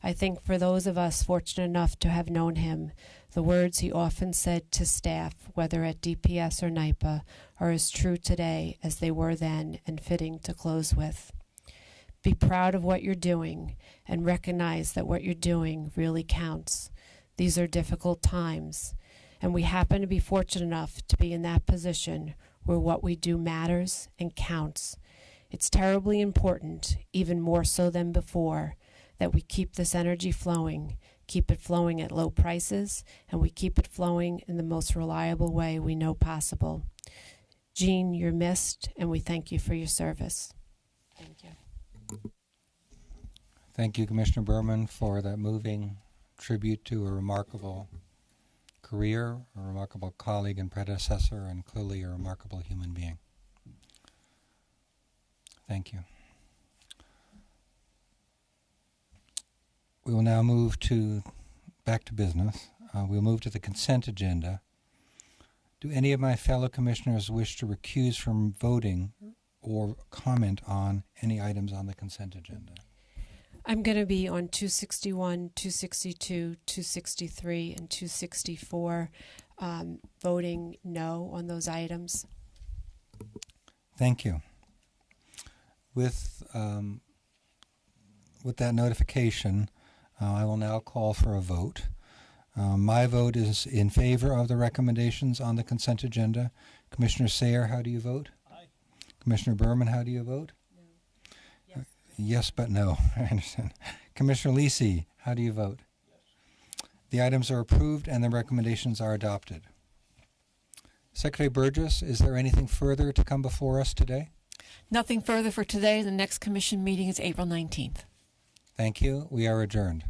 I think for those of us fortunate enough to have known him, the words he often said to staff, whether at DPS or NYPA, are as true today as they were then and fitting to close with. Be proud of what you're doing and recognize that what you're doing really counts. These are difficult times, and we happen to be fortunate enough to be in that position where what we do matters and counts. It's terribly important, even more so than before, that we keep this energy flowing, keep it flowing at low prices, and we keep it flowing in the most reliable way we know possible. Gene, you're missed, and we thank you for your service. Thank you. Thank you, Commissioner Berman, for that moving tribute to a remarkable career, a remarkable colleague and predecessor, and clearly a remarkable human being. Thank you. We will now move back to business. We'll move to the consent agenda. Do any of my fellow commissioners wish to recuse from voting or comment on any items on the consent agenda? I'm going to be on 261, 262, 263, and 264, voting no on those items. Thank you. With that notification, I will now call for a vote. My vote is in favor of the recommendations on the consent agenda. Commissioner Sayer, how do you vote? Aye. Commissioner Berman, how do you vote? Yes. Yes, but no. I understand. Commissioner Lisi, how do you vote? Yes. The items are approved and the recommendations are adopted. Secretary Burgess, is there anything further to come before us today? Nothing further for today. The next commission meeting is April 19th. Thank you. We are adjourned.